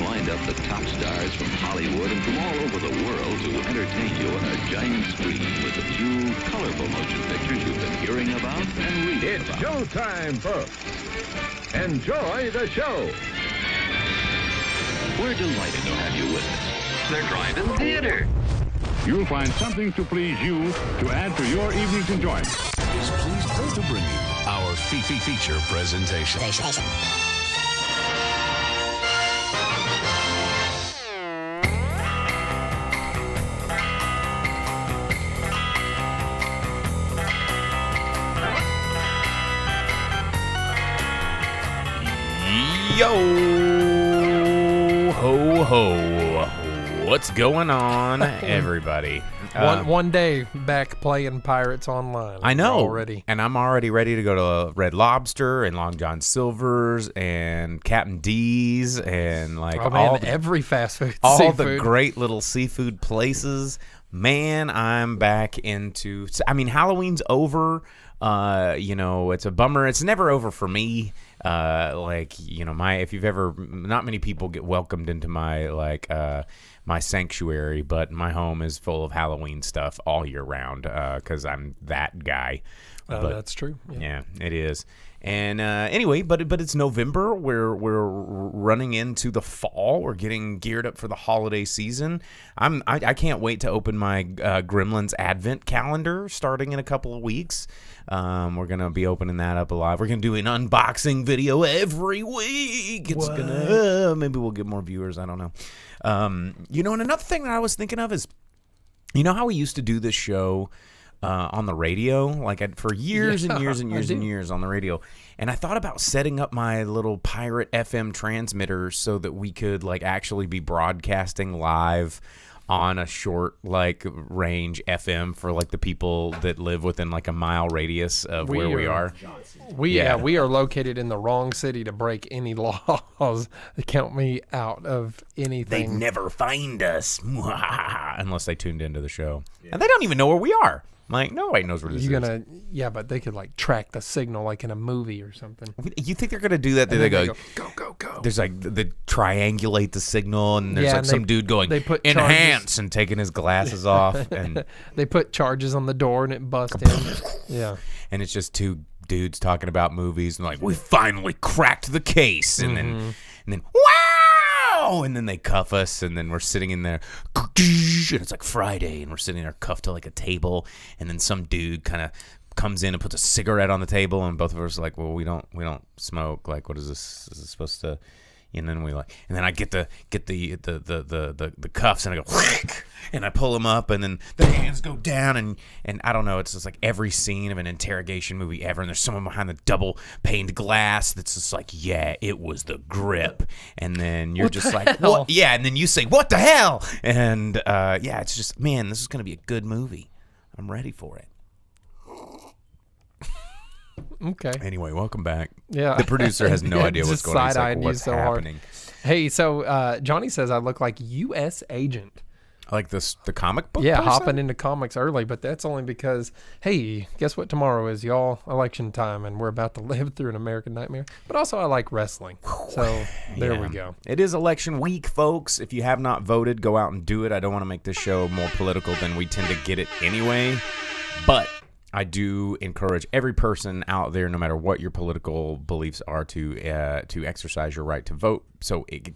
lined up the top stars from Hollywood and from all over the world to entertain you on a giant screen with the few colorful motion pictures you've been hearing about and reading It's about. showtime, folks. Enjoy the show. We're delighted to have you with us. The drive-in theater. You'll find something to please you to add to your evening's enjoyment. Is pleased to bring you our feature presentation. Yo ho ho, what's going on, everybody? One day back playing Pirates Online. I know already, and I'm already ready to go to Red Lobster and Long John Silver's and Captain D's and like every fast food, all seafood. the great little seafood places. Man, I'm back into. I mean, Halloween's over. It's a bummer. It's never over for me. If you've ever, not many people get welcomed into my my sanctuary, but my home is full of Halloween stuff all year round because I'm that guy. That's true. Yeah, it is. And anyway, but it's November. We're running into the fall. We're getting geared up for the holiday season. I can't wait to open my Gremlins Advent calendar starting in a couple of weeks. We're gonna be opening that up live. We're gonna do an unboxing video every week. It's gonna maybe we'll get more viewers. I don't know. And another thing that I was thinking of is, how we used to do this show on the radio, for years and years and years and years on the radio. And I thought about setting up my little pirate FM transmitter so that we could actually be broadcasting live on a short range FM for the people that live within a mile radius of where we are. We are located in the wrong city to break any laws. Count me out of anything. They'd never find us unless they tuned into the show. And they don't even know where we are. Nobody knows where this is. Yeah, but they could track the signal in a movie or something. You think they're gonna do that? They go, go. There's they triangulate the signal, and there's some dude going, they put enhance, and taking his glasses off, and they put charges on the door, and it busts in. Yeah, and it's just two dudes talking about movies, and we finally cracked the case, and then wow, and then they cuff us, and then we're sitting in there, and it's Friday, and we're sitting there cuffed to a table, and then some dude kind of comes in and puts a cigarette on the table, and both of us are well, we don't smoke. What is this? Is this supposed to? And then and then I get the cuffs, and I go, and I pull them up, and then the hands go down, and I don't know. It's just every scene of an interrogation movie ever, and there's someone behind the double paned glass that's just yeah, it was the grip, and then you're just what? Yeah, and then you say, what the hell? And it's just, man, this is gonna be a good movie. I'm ready for it. Okay. Anyway, welcome back. Yeah. The producer has no idea what's going on. He's what's happening? Hey, so Johnny says I look like U.S. agent. The comic book Yeah, person? hopping into comics early, but that's only because, hey, guess what tomorrow is, y'all? Election time, and we're about to live through an American nightmare. But also I like wrestling, so there we go. It is election week, folks. If you have not voted, go out and do it. I don't want to make this show more political than we tend to get it anyway, but I do encourage every person out there, no matter what your political beliefs are, to exercise your right to vote.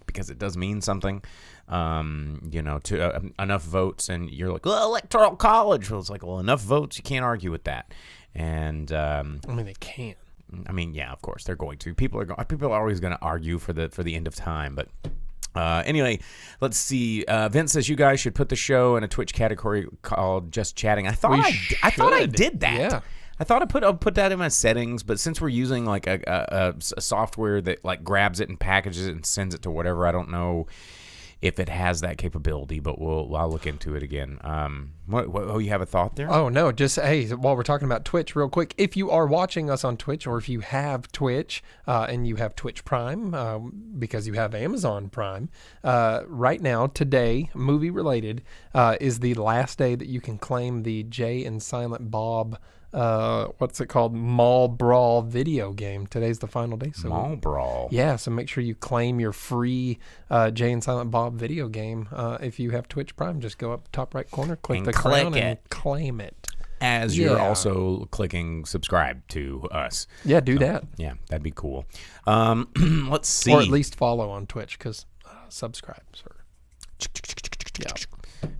Because it does mean something, to enough votes, and you're electoral college. Well, it's enough votes, you can't argue with that. And they can. Yeah, of course they're going to. People are always going to argue for the end of time, but. Anyway, let's see. Vince says you guys should put the show in a Twitch category called Just Chatting. I thought I did that. Yeah. I thought I put that in my settings, but since we're using a software that grabs it and packages it and sends it to whatever, I don't know if it has that capability, but I'll look into it again. You have a thought there? Oh, no, just, hey, while we're talking about Twitch real quick, if you are watching us on Twitch, or if you have Twitch and you have Twitch Prime because you have Amazon Prime, right now, today, movie related, is the last day that you can claim the Jay and Silent Bob what's it called? Mall Brawl video game. Today's the final day. So Mall Brawl. Yeah, so make sure you claim your free Jay and Silent Bob video game. If you have Twitch Prime, just go up top right corner, click And the click crown, it. and claim it. As you're Yeah. also clicking subscribe to us. Yeah, do that. Yeah, that'd be cool. Let's see. Or at least follow on Twitch, because subscribe.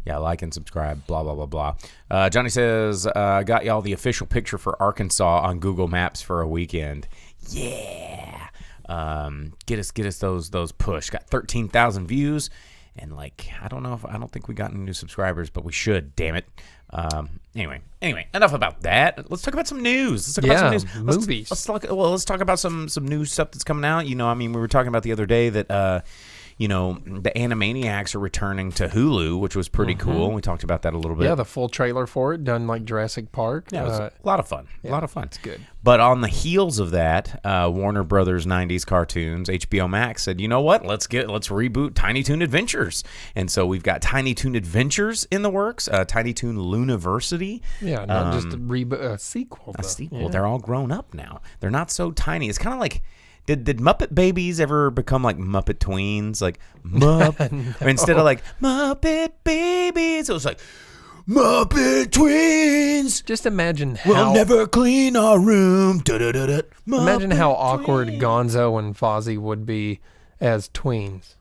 Yeah, like and subscribe, blah, blah, blah, blah. Johnny says, got y'all the official picture for Arkansas on Google Maps for a weekend. Yeah. Get us those push. Got 13,000 views. And I don't think we got any new subscribers, but we should, damn it. Anyway, enough about that. Let's talk about some news. Let's talk about some news. Movies. Let's talk about some new stuff that's coming out. We were talking about the other day that the Animaniacs are returning to Hulu, which was pretty cool. We talked about that a little bit. Yeah, the full trailer for it, done like Jurassic Park. Yeah, it was a lot of fun. A lot of fun. It's good. But on the heels of that, Warner Brothers 90s cartoons, HBO Max said, you know what? Let's reboot Tiny Toon Adventures. And so we've got Tiny Toon Adventures in the works, Tiny Toon Looniversity. Yeah, not just a sequel. A sequel. Yeah. They're all grown up now. They're not so tiny. It's kind of like, Did Muppet Babies ever become like Muppet Tweens? Like No. Instead of like Muppet Babies, it was like Muppet Tweens. Just imagine how We'll never clean our room. imagine how awkward Gonzo and Fozzie would be as tweens.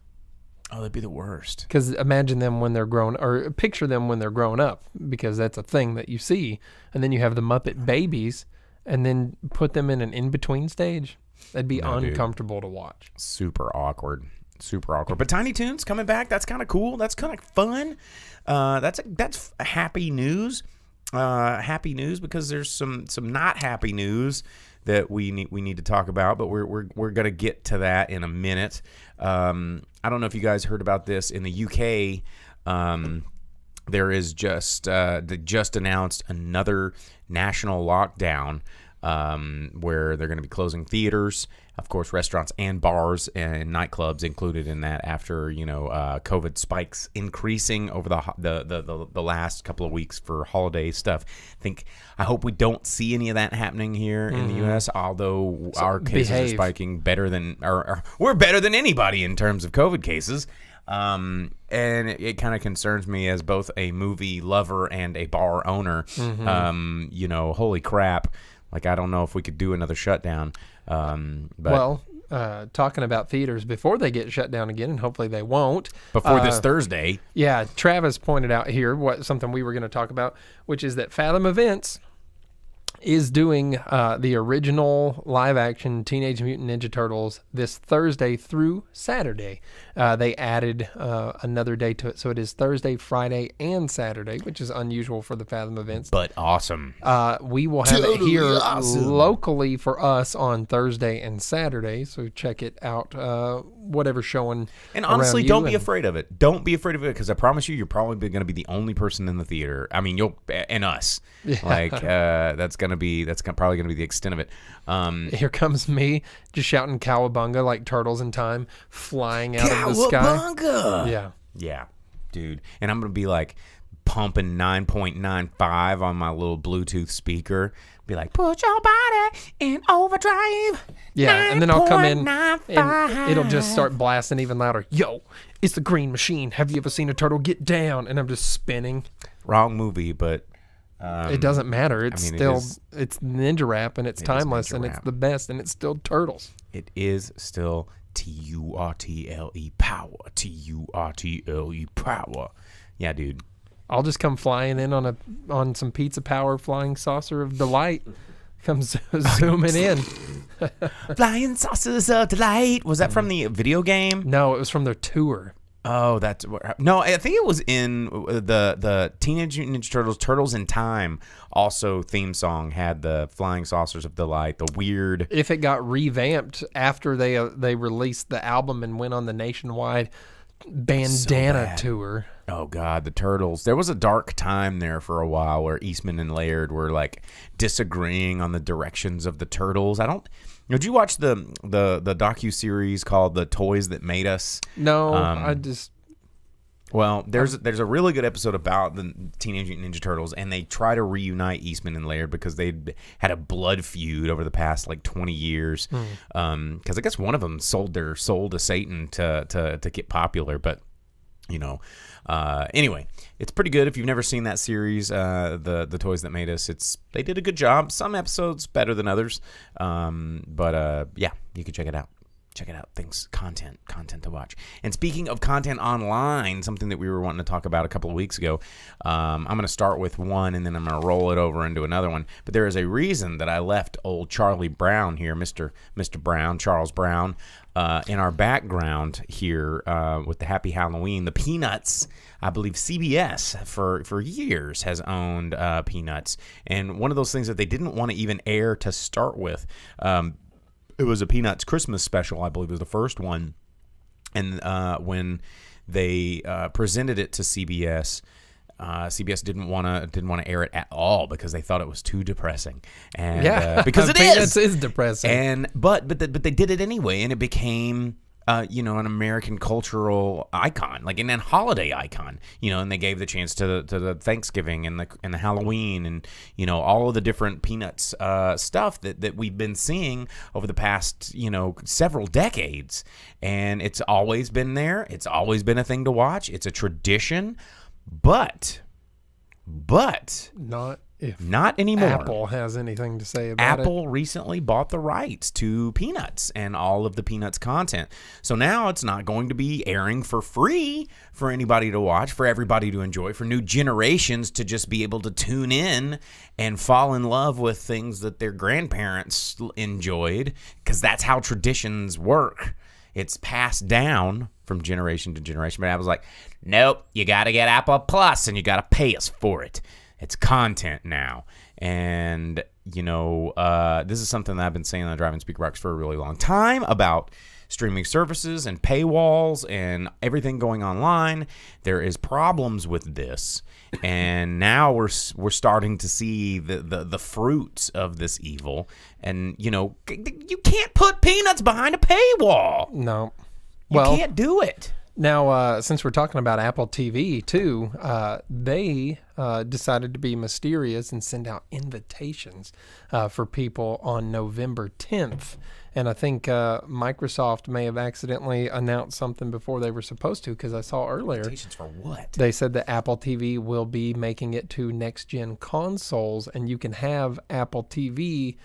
Oh, that'd be the worst. Because imagine them when they're grown, or picture them when they're grown up, because that's a thing that you see. And then you have the Muppet Babies, and then put them in an in-between stage. That'd be uncomfortable to watch. Super awkward. But Tiny Toons coming back. That's kind of cool. That's kind of fun. That's happy news. Happy news because there's some not happy news that we need to talk about. But we're gonna get to that in a minute. I don't know if you guys heard about this in the UK. There is they just announced another national lockdown. Where they're going to be closing theaters, of course, restaurants and bars and nightclubs included in that after COVID spikes increasing over the last couple of weeks for holiday stuff. I hope we don't see any of that happening here in the U.S. Although our cases are spiking better than or we're better than anybody in terms of COVID cases. And it kind of concerns me as both a movie lover and a bar owner. Holy crap. I don't know if we could do another shutdown. But talking about theaters before they get shut down again, and hopefully they won't. Before this Thursday. Yeah, Travis pointed out here something we were going to talk about, which is that Fathom Events is doing the original live-action Teenage Mutant Ninja Turtles this Thursday through Saturday. They added another day to it, so it is Thursday, Friday, and Saturday, which is unusual for the Fathom Events. But awesome. We will have it here locally for us on Thursday and Saturday, so check it out, whatever's showing. And honestly, don't be afraid of it. Don't be afraid of it, because I promise you're probably going to be the only person in the theater. I mean, and us. Yeah. That's probably going to be the extent of it. Here comes me just shouting cowabunga like Turtles in Time flying out of the sky. Cowabunga! Yeah, dude. And I'm going to be pumping 9.95 on my little Bluetooth speaker. Be like, put your body in overdrive. Yeah, and then I'll come in and it'll just start blasting even louder. Yo, it's the Green Machine. Have you ever seen a turtle get down? And I'm just spinning. Wrong movie, but... it doesn't matter. It's it's ninja rap, and it's timeless, and it's the best, and it's still Turtles. It is still Turtle power. Turtle power. Yeah, dude. I'll just come flying in on some Pizza Power flying saucer of delight. Come zooming in. Flying saucers of delight. Was that from the video game? No, it was from their tour. Oh, no. I think it was in the Teenage Mutant Ninja Turtles. Turtles in Time also theme song had the flying saucers of delight. The weird. If it got revamped after they released the album and went on the nationwide bandana tour. Oh God, the Turtles. There was a dark time there for a while where Eastman and Laird were disagreeing on the directions of the Turtles. Did you watch the docu-series called The Toys That Made Us? No, Well, there's a really good episode about the Teenage Mutant Ninja Turtles, and they try to reunite Eastman and Laird because they had a blood feud over the past 20 years. Because I guess one of them sold their soul to Satan to get popular, but anyway, it's pretty good. If you've never seen that series, the Toys That Made Us, they did a good job. Some episodes better than others, but yeah, you can check it out. Check it out. Content to watch. And speaking of content online, something that we were wanting to talk about a couple of weeks ago, I'm going to start with one and then I'm going to roll it over into another one. But there is a reason that I left old Charlie Brown here, Mr. Brown, Charles Brown, in our background here with the Happy Halloween. The Peanuts, I believe CBS for years has owned Peanuts. And one of those things that they didn't want to even air to start with, it was a Peanuts Christmas special, I believe was the first one. And when they presented it to CBS, CBS didn't want to air it at all because they thought it was too depressing. And because Peanuts is depressing. But they did it anyway, and it became an American cultural icon, and a holiday icon, and they gave the chance to the Thanksgiving and the Halloween and, all of the different Peanuts stuff that we've been seeing over the past, several decades. And it's always been there. It's always been a thing to watch. It's a tradition, but not anymore. Apple has anything to say about it. Apple recently bought the rights to Peanuts and all of the Peanuts content. So now it's not going to be airing for free for anybody to watch, for everybody to enjoy, for new generations to just be able to tune in and fall in love with things that their grandparents enjoyed, because that's how traditions work. It's passed down from generation to generation. But Apple's like, nope, you got to get Apple Plus and you got to pay us for it. It's content now. And, this is something that I've been saying on the Driving Speakerbox for a really long time about streaming services and paywalls and everything going online. There is problems with this. And now we're starting to see the fruits of this evil. And, you can't put Peanuts behind a paywall. No. You can't do it. Now, since we're talking about Apple TV, too, they decided to be mysterious and send out invitations for people on November 10th. And I think Microsoft may have accidentally announced something before they were supposed to, because I saw earlier. Invitations for what? They said that Apple TV will be making it to next-gen consoles, and you can have Apple TV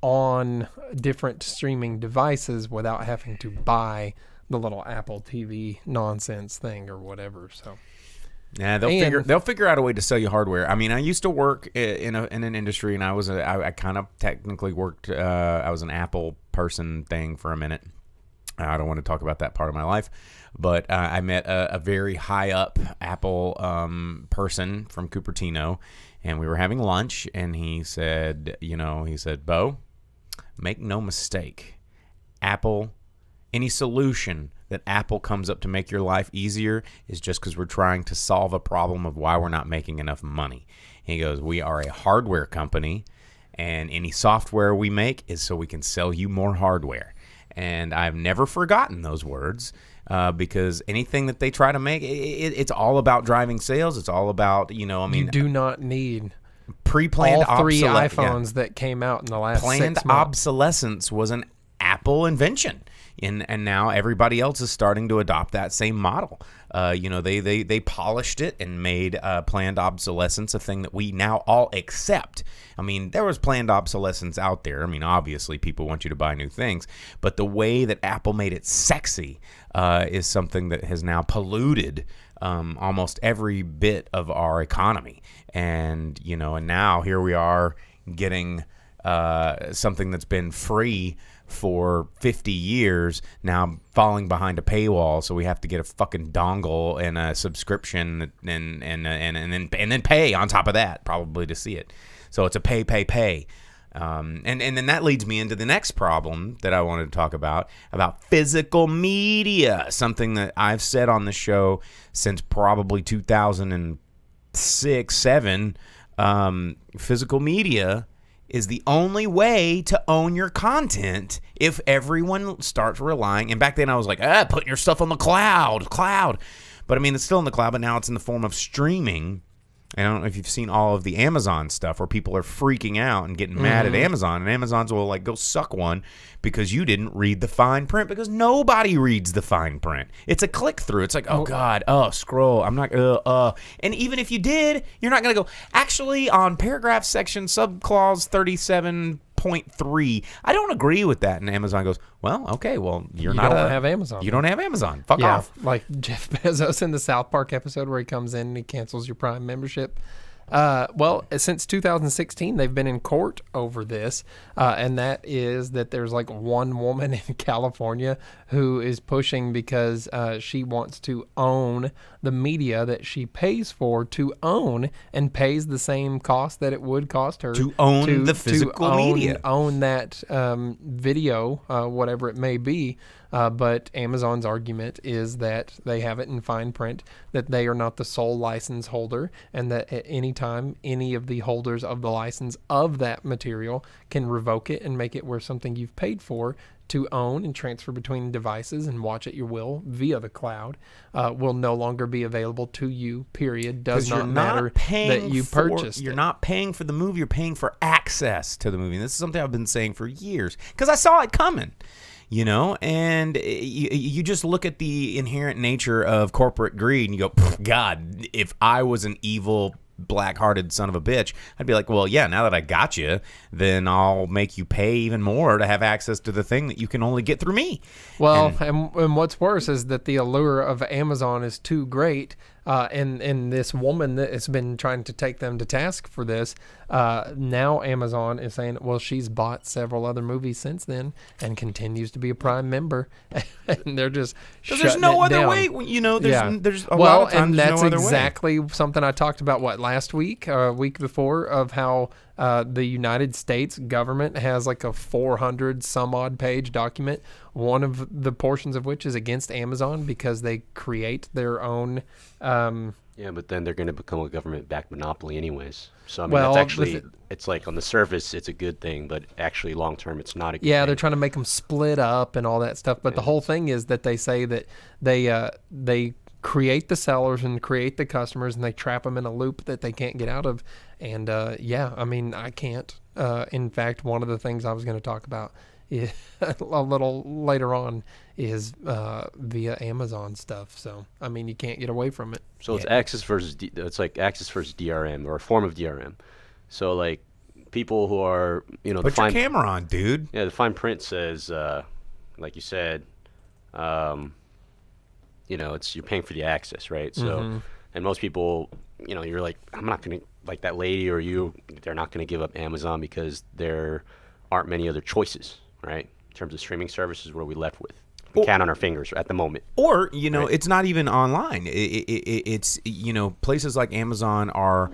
on different streaming devices without having to buy the little Apple TV nonsense thing or whatever. So, yeah, they'll figure out a way to sell you hardware. I mean, I used to work in an industry, and I kind of technically worked. I was an Apple person thing for a minute. I don't want to talk about that part of my life, but I met a very high up Apple person from Cupertino, and we were having lunch, and he said, Bo, make no mistake, Apple. Any solution that Apple comes up to make your life easier is just because we're trying to solve a problem of why we're not making enough money. He goes, we are a hardware company, and any software we make is so we can sell you more hardware. And I've never forgotten those words because anything that they try to make, it's all about driving sales. It's all about, you do not need pre-planned all three obsolescence. iPhones that came out in the last 6 months. Planned obsolescence was an Apple invention. And now everybody else is starting to adopt that same model. They polished it and made planned obsolescence a thing that we now all accept. I mean, there was planned obsolescence out there. I mean, obviously people want you to buy new things, but the way that Apple made it sexy is something that has now polluted almost every bit of our economy. And and now here we are getting something that's been free for 50 years now falling behind a paywall, so we have to get a fucking dongle and a subscription and then pay on top of that probably to see it. So it's a pay. And then that leads me into the next problem that I wanted to talk about physical media, something that I've said on the show since probably 2006-7. Physical media is the only way to own your content if everyone starts relying. And back then I was like, putting your stuff on the cloud. But I mean, it's still in the cloud, but now it's in the form of streaming. I don't know if you've seen all of the Amazon stuff where people are freaking out and getting mad at Amazon, and Amazon's will like go suck one because you didn't read the fine print, because nobody reads the fine print. It's a click through. It's like, oh God, scroll. I'm not and even if you did, you're not gonna go, actually on paragraph section subclause 37.3, I don't agree with that. And Amazon goes, well, okay, well, you don't have Amazon. You don't have Amazon. Fuck off. Like Jeff Bezos in the South Park episode where he comes in and he cancels your Prime membership. Well, since 2016, they've been in court over this, and that is that there's like one woman in California who is pushing because she wants to own the media that she pays for to own, and pays the same cost that it would cost her to own the physical media, own that video, whatever it may be. But Amazon's argument is that they have it in fine print that they are not the sole license holder, and that at any time any of the holders of the license of that material can revoke it and make it where something you've paid for to own and transfer between devices and watch at your will via the cloud will no longer be available to you, period. Does not matter that you purchased You're not paying for the movie, you're paying for access to the movie. And this is something I've been saying for years because I saw it coming. You know, and you just look at the inherent nature of corporate greed and you go, God, if I was an evil, black-hearted son of a bitch, I'd be like, well, yeah, now that I got you, then I'll make you pay even more to have access to the thing that you can only get through me. Well, and what's worse is that the allure of Amazon is too great. And this woman that has been trying to take them to task for this, now Amazon is saying, well, she's bought several other movies since then and continues to be a Prime member. And they're just there's no other down. way. You know, there's a well, lot of times and that's no other exactly something I talked about, last week, week before, of how the United States government has like a 400 some odd page document, one of the portions of which is against Amazon because they create their own. Yeah, but then they're going to become a government-backed monopoly anyways. So, I mean, Well, that's actually, it's like on the surface, it's a good thing, but actually long-term, it's not a good Yeah, thing. they're trying to make them split up and all that stuff. But the whole thing is that they say that they create the sellers and create the customers, and they trap them in a loop that they can't get out of. And yeah, I mean, I can't. In fact, one of the things I was going to talk about is, a little later on is via Amazon stuff. So, I mean, you can't get away from it. So it's access versus it's like access versus DRM, or a form of DRM. So like people who are, you know, Put your camera on, dude. Yeah, the fine print says, like you said, you know, you're paying for the access, right? So, and most people, you know, you're like, I'm not gonna, like that lady or you, they're not gonna give up Amazon because there aren't many other choices, right? In terms of streaming services, what are we left with? We count on our fingers at the moment. Or, you know, it's not even online. It's, you know, places like Amazon are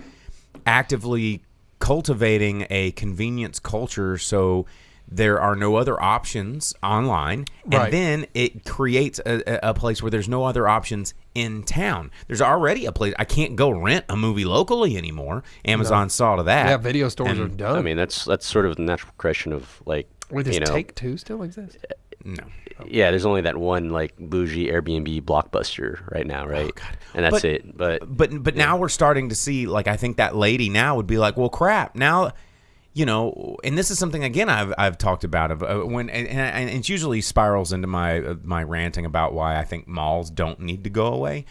actively cultivating a convenience culture, so there are no other options online. Right. And then it creates a place where there's no other options in town. There's already a place. I can't go rent a movie locally anymore. Amazon saw to that. Yeah, video stores are done. I mean, that's sort of the natural progression of, like, Wait, does you know, Take-Two still exist? No. Yeah, there's only that one like bougie Airbnb Blockbuster right now, right? Oh, God. And that's it. But now we're starting to see, like, I think that lady now would be like, well, crap. Now, you know, and this is something again I've talked about of when and it usually spirals into my ranting about why I think malls don't need to go away,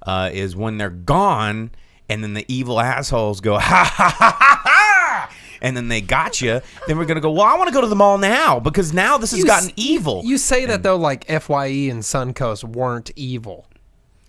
is when they're gone and then the evil assholes go ha ha ha ha ha, and then they got you. Then we're gonna go, well, I want to go to the mall now because now this has gotten evil. You say that though, like FYE and Suncoast weren't evil.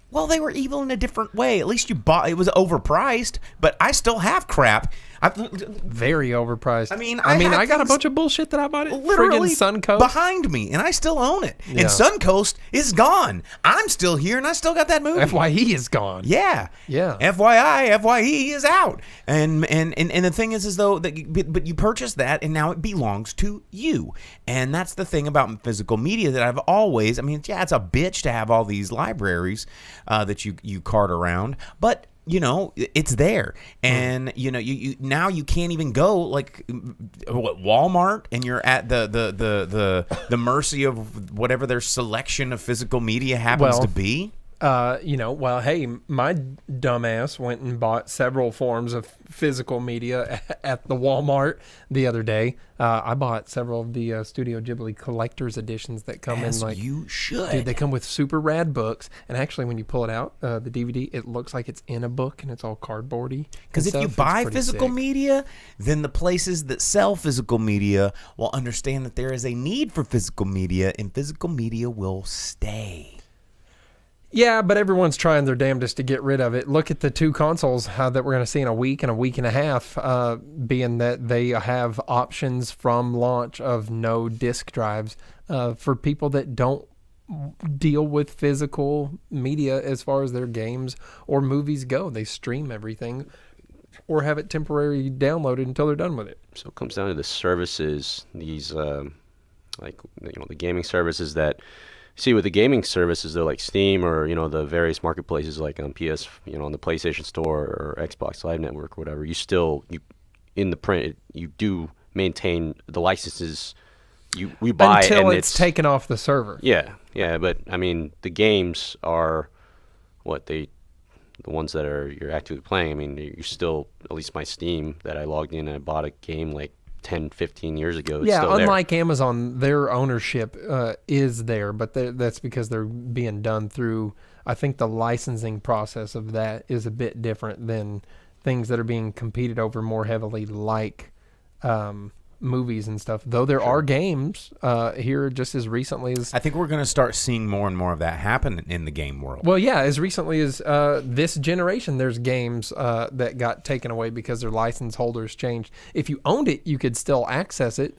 Well, they were evil in a different way. At least you bought it was overpriced, but I still have crap. Very overpriced. I mean, I got a bunch of bullshit that I bought at literally friggin' Suncoast behind me, and I still own it. Yeah. And Suncoast is gone. I'm still here, and I still got that movie. FYE is gone. Yeah. FYI, FYE is out. And the thing is though that but you purchased that, and now it belongs to you. And that's the thing about physical media that I've always. I mean, yeah, it's a bitch to have all these libraries that you cart around, but you know, it's there. And you know, you now you can't even go like Walmart, and you're at the mercy of whatever their selection of physical media happens to be. Well, hey, my dumbass went and bought several forms of physical media at the Walmart the other day. I bought several of the Studio Ghibli collector's editions that come in like you should. Dude, they come with super rad books, and actually, when you pull it out, the DVD, it looks like it's in a book and it's all cardboardy. Because if you buy physical media, then the places that sell physical media will understand that there is a need for physical media, and physical media will stay. Yeah, but everyone's trying their damnedest to get rid of it. Look at the two consoles that we're going to see in a week and a week and a half, being that they have options from launch of no disk drives for people that don't deal with physical media as far as their games or movies go. They stream everything or have it temporarily downloaded until they're done with it. So it comes down to the services, these the gaming services that. See, with the gaming services, they're like Steam or, the various marketplaces like on PS, on the PlayStation Store or Xbox Live Network or whatever, you in the print, you do maintain the licenses we buy. Until and it's taken off the server. Yeah, but, I mean, the games are the ones that you're actively playing. I mean, you still, at least my Steam that I logged in and I bought a game like 10, 15 years ago. It's still unlike there. Amazon, their ownership is there, but that's because they're being done through, I think the licensing process of that is a bit different than things that are being competed over more heavily like movies and stuff. Though there are games here just as recently as... I think we're going to start seeing more and more of that happen in the game world. Well, yeah, as recently as this generation, there's games that got taken away because their license holders changed. If you owned it, you could still access it.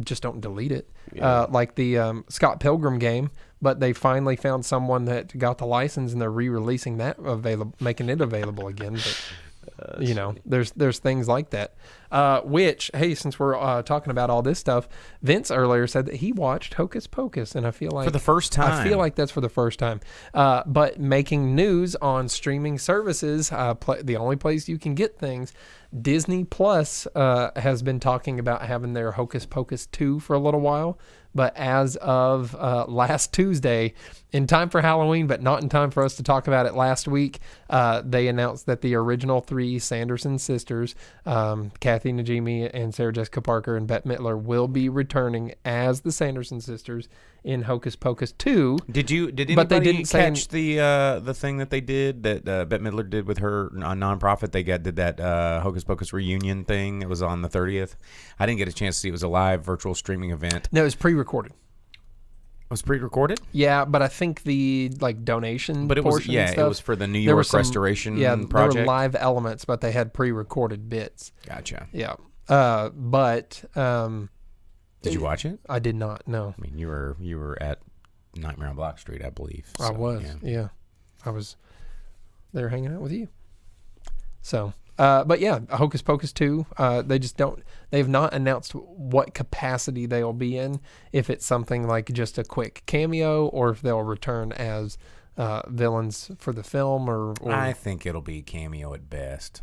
Just don't delete it. Yeah. Like the Scott Pilgrim game, but they finally found someone that got the license and they're re-releasing that, making it available again. But... there's things like that. Which, hey, since we're talking about all this stuff, Vince earlier said that he watched Hocus Pocus, and I feel like for the first time. I feel like that's for the first time. But making news on streaming services, the only place you can get things, Disney Plus has been talking about having their Hocus Pocus 2 for a little while. But as of last Tuesday, in time for Halloween, but not in time for us to talk about it last week, they announced that the original three Sanderson sisters, Kathy Najimy and Sarah Jessica Parker and Bette Midler, will be returning as the Sanderson sisters in Hocus Pocus 2. Did anybody catch the thing that they did, that Bette Midler did with her nonprofit? They did that Hocus Pocus reunion thing. It was on the 30th. I didn't get a chance to see it. It was a live virtual streaming event. No, it was pre-recorded. It was pre-recorded? Yeah, but I think the donation portion and stuff, it was for the New York restoration project. There were live elements, but they had pre-recorded bits. Gotcha. Yeah. Did you watch it? I did not, no. I mean, you were at Nightmare on Block Street, I believe. I was, yeah. I was there hanging out with you. So, but yeah, Hocus Pocus 2, they've not announced what capacity they'll be in, if it's something like just a quick cameo or if they'll return as villains for the film or I think it'll be cameo at best.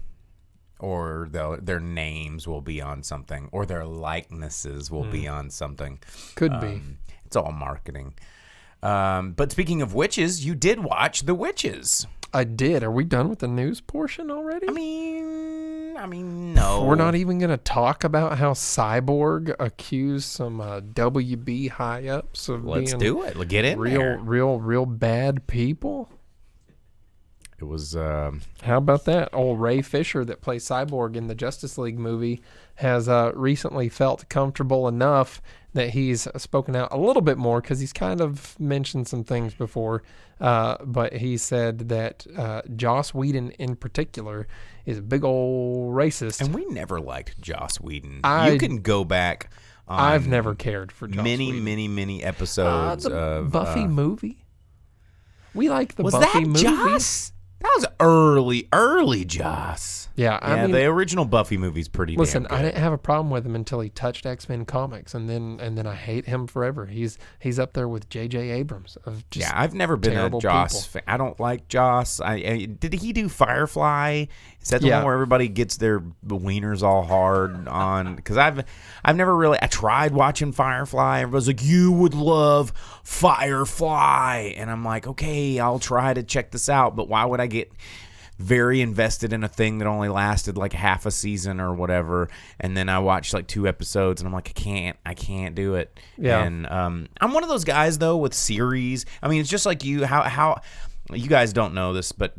Or their names will be on something, or their likenesses will be on something. Could be. It's all marketing. But speaking of witches, you did watch The Witches. I did. Are we done with the news portion already? I mean, no. We're not even going to talk about how Cyborg accused some WB high-ups of Let's being do it. Get in there. real bad people. It was... How about that? Old Ray Fisher that plays Cyborg in the Justice League movie has recently felt comfortable enough that he's spoken out a little bit more, because he's kind of mentioned some things before, but he said that Joss Whedon in particular is a big old racist. And we never liked Joss Whedon. You can go back on I've never cared for Joss Whedon. many episodes of... Buffy movie? We like the was Buffy that movie. Joss? That was early Joss. Yeah, I mean, the original Buffy movie's pretty listen, damn good. I didn't have a problem with him until he touched X-Men comics, and then I hate him forever. He's up there with J.J. Abrams of just I've never been a Joss fan. I don't like Joss. Did he do Firefly? Is that the one where everybody gets their wieners all hard on? Because I've never really. I tried watching Firefly. Everybody's like, you would love Firefly, and I'm like, okay, I'll try to check this out. But why would I get very invested in a thing that only lasted like half a season or whatever, and then I watched like 2 episodes, and I'm like, I can't do it. Yeah. And I'm one of those guys though with series. I mean, it's just like you. How you guys don't know this, but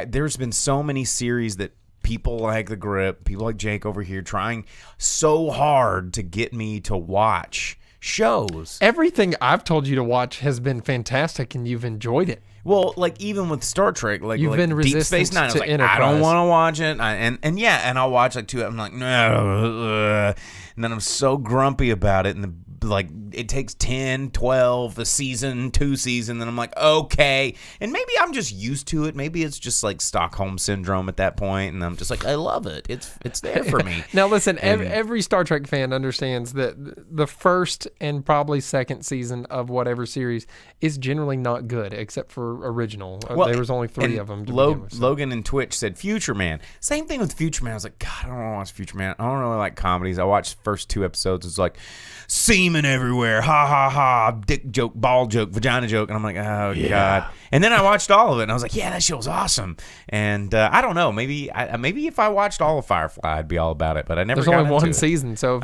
there's been so many series that people like The Grip, people like Jake over here, trying so hard to get me to watch shows. Everything I've told you to watch has been fantastic, and you've enjoyed it. Well, like even with Star Trek, like You've been Deep resistant Space Nine, I was to like, Enterprise. I don't want to watch it, and I'll watch like 2. I'm like, no, and then I'm so grumpy about it, and like it takes 10, 12 a season, 2 seasons, and I'm like, okay, and maybe I'm just used to it. Maybe it's just like Stockholm syndrome at that point, and I'm just like, I love it. It's there for me. Now listen, every Star Trek fan understands that the first and probably second season of whatever series is generally not good, except for original. Well, there was only 3 of them. To begin with, so. Logan and Twitch said Future Man. Same thing with Future Man. I was like, God, I don't want to watch Future Man. I don't really like comedies. I watched the first 2 episodes. It's like semen everywhere, ha ha ha, dick joke, ball joke, vagina joke, and I'm like, oh God. And then I watched all of it, and I was like, yeah, that show's awesome. And I don't know, maybe if I watched all of Firefly, I'd be all about it. But I never. There's only one season, so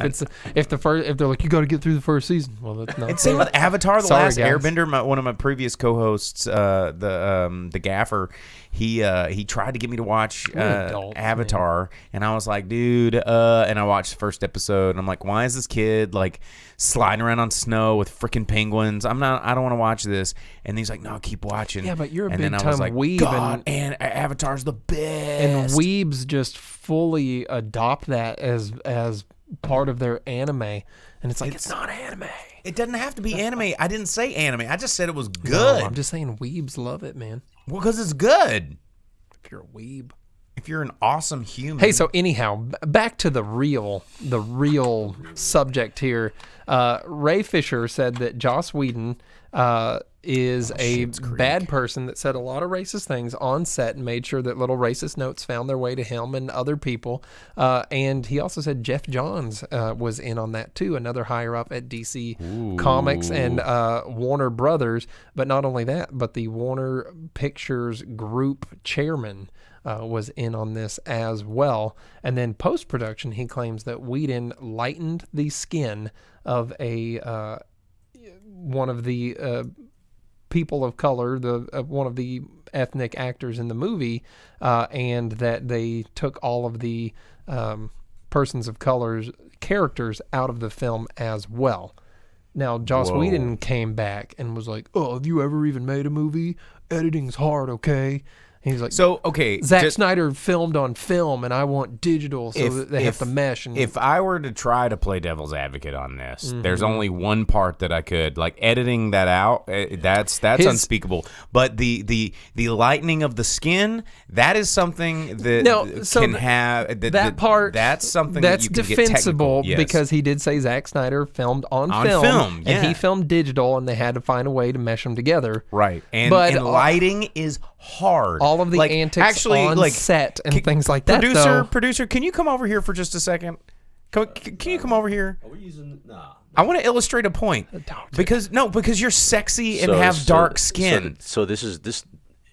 if they're like, you got to get through the first season, well, that's not. And same with Avatar: The Last guys. Airbender. One of my previous co-hosts, the Gaffer, he tried to get me to watch Avatar, and I was like, dude, and I watched the first episode, and I'm like, why is this kid like sliding around on snow with freaking penguins? I don't want to watch this. And he's like, no, keep watching. Yeah, but you're a and big then I time was like, weeb, God, and Avatar's the best. And weebs just fully adopt that as part of their anime, and it's like it's not anime. It doesn't have to be anime. I didn't say anime. I just said it was good. No, I'm just saying weebs love it, man. Well, because it's good. If you're a weeb. If you're an awesome human. Hey, so anyhow, back to the real subject here. Ray Fisher said that Joss Whedon is a bad person that said a lot of racist things on set and made sure that little racist notes found their way to him and other people. And he also said Jeff Johns was in on that too, another higher up at DC Comics and Warner Brothers. But not only that, but the Warner Pictures Group chairman was in on this as well. And then post-production, he claims that Whedon lightened the skin of one of the people of color, one of the ethnic actors in the movie, and that they took all of the persons of color's characters out of the film as well. Now, Joss Whedon came back and was like, oh, have you ever even made a movie? Editing's hard, okay? And he's like, so okay, Zack Snyder filmed on film, and I want digital, so that they have to mesh. And if I were to try to play devil's advocate on this, there's only one part that I could like editing that out. That's unspeakable. But the lightening of the skin, that is something that can have that part. That's something that's that you can defensible get because he did say Zack Snyder filmed on film, and he filmed digital, and they had to find a way to mesh them together. Right, and lighting is hard. All of the antics on set and things like that. Producer, can you come over here for just a second? Can you come over here? Are we using? Nah. I want to illustrate a point because you're sexy and have dark skin. So this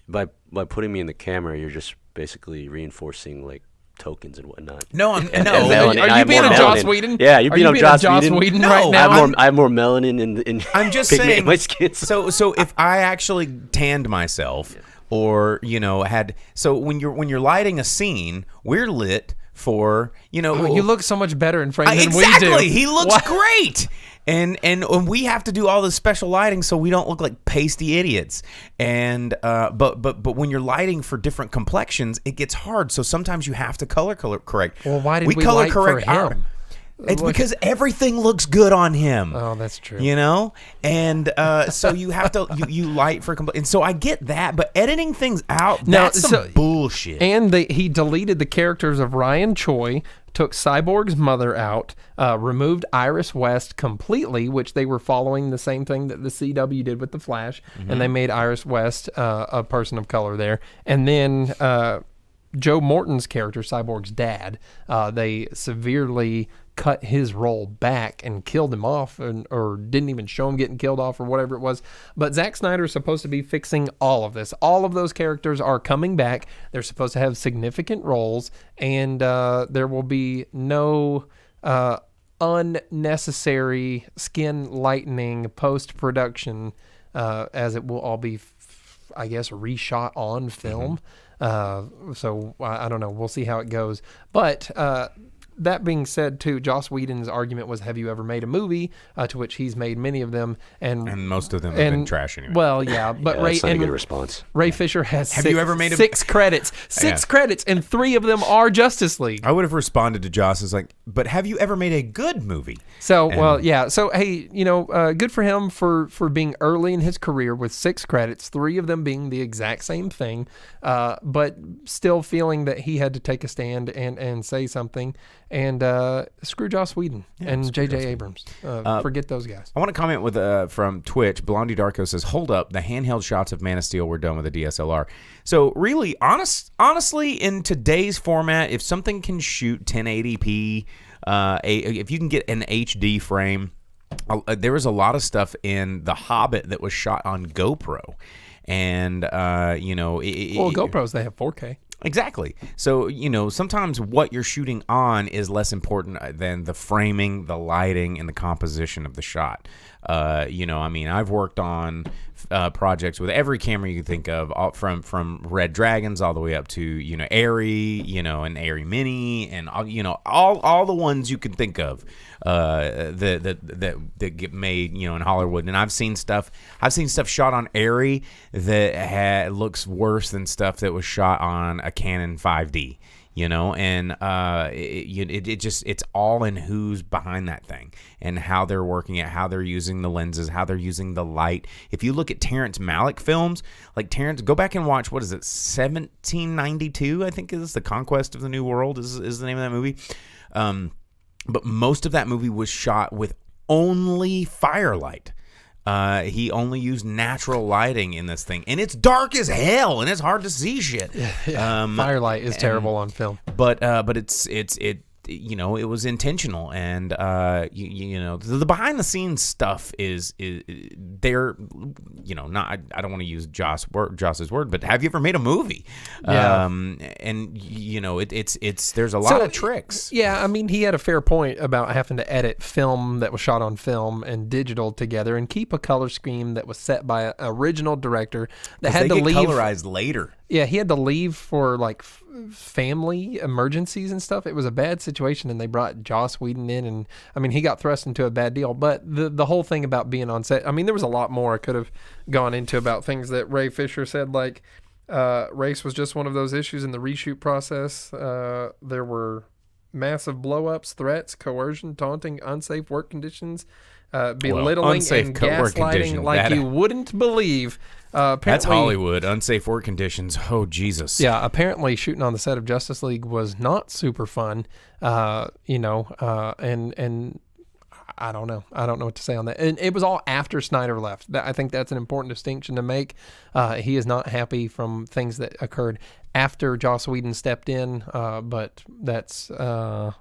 by putting me in the camera, you're just basically reinforcing like tokens and whatnot. No, Are you being a Joss Whedon? Yeah, you're being a Joss Whedon right now. I have more melanin in I'm just saying my skin. So if I actually tanned myself. Or when you're lighting a scene, we're lit for you look so much better in frame than we do. Exactly, he looks great, and we have to do all this special lighting so we don't look like pasty idiots. And but when you're lighting for different complexions, it gets hard. So sometimes you have to color correct. Well, why did we color correct for him? It's because everything looks good on him. Oh, that's true. And so you have to you light for and so I get that, but editing things out, that's some bullshit. And he deleted the characters of Ryan Choi, took Cyborg's mother out, removed Iris West completely, which they were following the same thing that the CW did with the Flash, and they made Iris West a person of color there, and then Joe Morton's character, Cyborg's dad, they severely cut his role back and killed him off, or didn't even show him getting killed off or whatever it was. But Zack Snyder is supposed to be fixing all of this. All of those characters are coming back. They're supposed to have significant roles, and there will be no unnecessary skin lightening post-production, as it will all be, I guess, reshot on film. So I don't know. We'll see how it goes. But that being said, too, Joss Whedon's argument was, have you ever made a movie? To which he's made many of them. And most of them have been trash anyway. Well, yeah. But That's not a good response. Ray Fisher has you ever made six credits. Six credits, and 3 of them are Justice League. I would have responded to Joss as like, but have you ever made a good movie? So, well, yeah. So, hey, good for him for being early in his career with 6 credits, 3 of them being the exact same thing, but still feeling that he had to take a stand and say something. And screw Joss Whedon and J.J. Abrams. Forget those guys. I want to comment with from Twitch. Blondie Darko says, hold up, the handheld shots of Man of Steel were done with a DSLR. So really, honestly, in today's format, if something can shoot 1080p, if you can get an HD frame, there was a lot of stuff in The Hobbit that was shot on GoPro. And, GoPros, they have 4K. Exactly. So, sometimes what you're shooting on is less important than the framing, the lighting, and the composition of the shot. I've worked on projects with every camera you can think of, from Red Dragons all the way up to, Arri, and Arri Mini, and all the ones you can think of that get made, in Hollywood. And I've seen stuff shot on Arri that looks worse than stuff that was shot on a Canon 5D. It's all in who's behind that thing and how they're working it, how they're using the lenses, how they're using the light. If you look at Terrence Malick films, like go back and watch, what is it, 1792, I think is The Conquest of the New World is the name of that movie. But most of that movie was shot with only firelight. He only used natural lighting in this thing, and it's dark as hell, and it's hard to see shit. Firelight is terrible on film, but it was intentional, and the behind the scenes stuff is there. Not I don't want to use Joss's word, but have you ever made a movie? Yeah. It's there's a lot of tricks. Yeah, I mean, he had a fair point about having to edit film that was shot on film and digital together, and keep a color scheme that was set by an original director that had to leave colorized later. Yeah, he had to leave for family emergencies and stuff. It was a bad situation, and they brought Joss Whedon in, and I mean, he got thrust into a bad deal. But the whole thing about being on set, I mean, there was a lot more I could have gone into about things that Ray Fisher said, like race was just one of those issues in the reshoot process. There were massive blow-ups, threats, coercion, taunting, unsafe work conditions, belittling, and gaslighting like you wouldn't believe. That's Hollywood. Unsafe work conditions. Oh, Jesus. Yeah, apparently shooting on the set of Justice League was not super fun. And I don't know. I don't know what to say on that. And it was all after Snyder left. I think that's an important distinction to make. He is not happy from things that occurred after Joss Whedon stepped in. But that's that.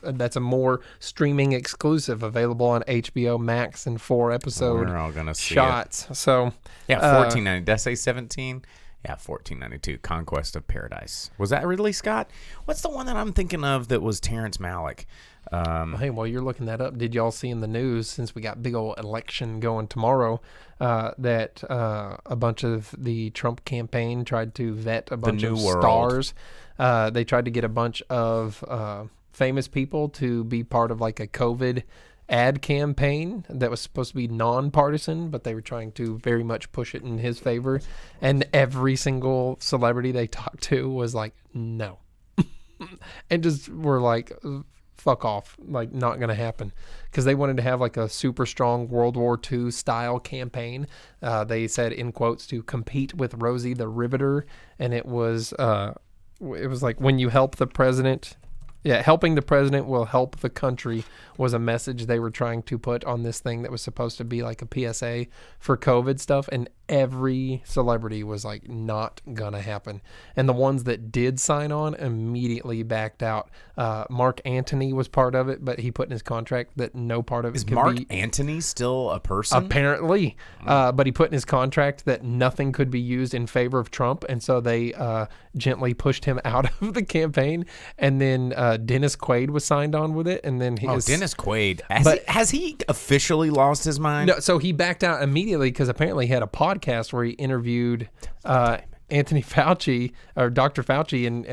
That's a more streaming exclusive available on HBO Max in 4-episode We're all gonna see shots. It. So yeah, $14.90. Did I say 17? Yeah, $14.92. Conquest of Paradise. Was that Ridley Scott? What's the one that I'm thinking of that was Terrence Malick? Hey, while you're looking that up, did y'all see in the news, since we got big old election going tomorrow, that a bunch of the Trump campaign tried to vet a bunch of stars? They tried to get a bunch of famous people to be part of a COVID ad campaign that was supposed to be nonpartisan, but they were trying to very much push it in his favor. And every single celebrity they talked to was like, no. And just were like, fuck off, not going to happen. Because they wanted to have a super strong World War II style campaign. They said, in quotes, to compete with Rosie the Riveter. And it was like, when you help the president... Yeah, helping the president will help the country was a message they were trying to put on this thing that was supposed to be like a PSA for COVID stuff. And every celebrity was like, not gonna happen. And the ones that did sign on immediately backed out. Mark Antony was part of it, but he put in his contract that no part of it Is could Mark be. Antony still a person? Apparently, but he put in his contract that nothing could be used in favor of Trump, and so they gently pushed him out of the campaign. And then Dennis Quaid was signed on with it, and then Dennis Quaid. But- Has he officially lost his mind? No, so he backed out immediately because apparently he had a podcast where he interviewed Anthony Fauci or Dr. Fauci, and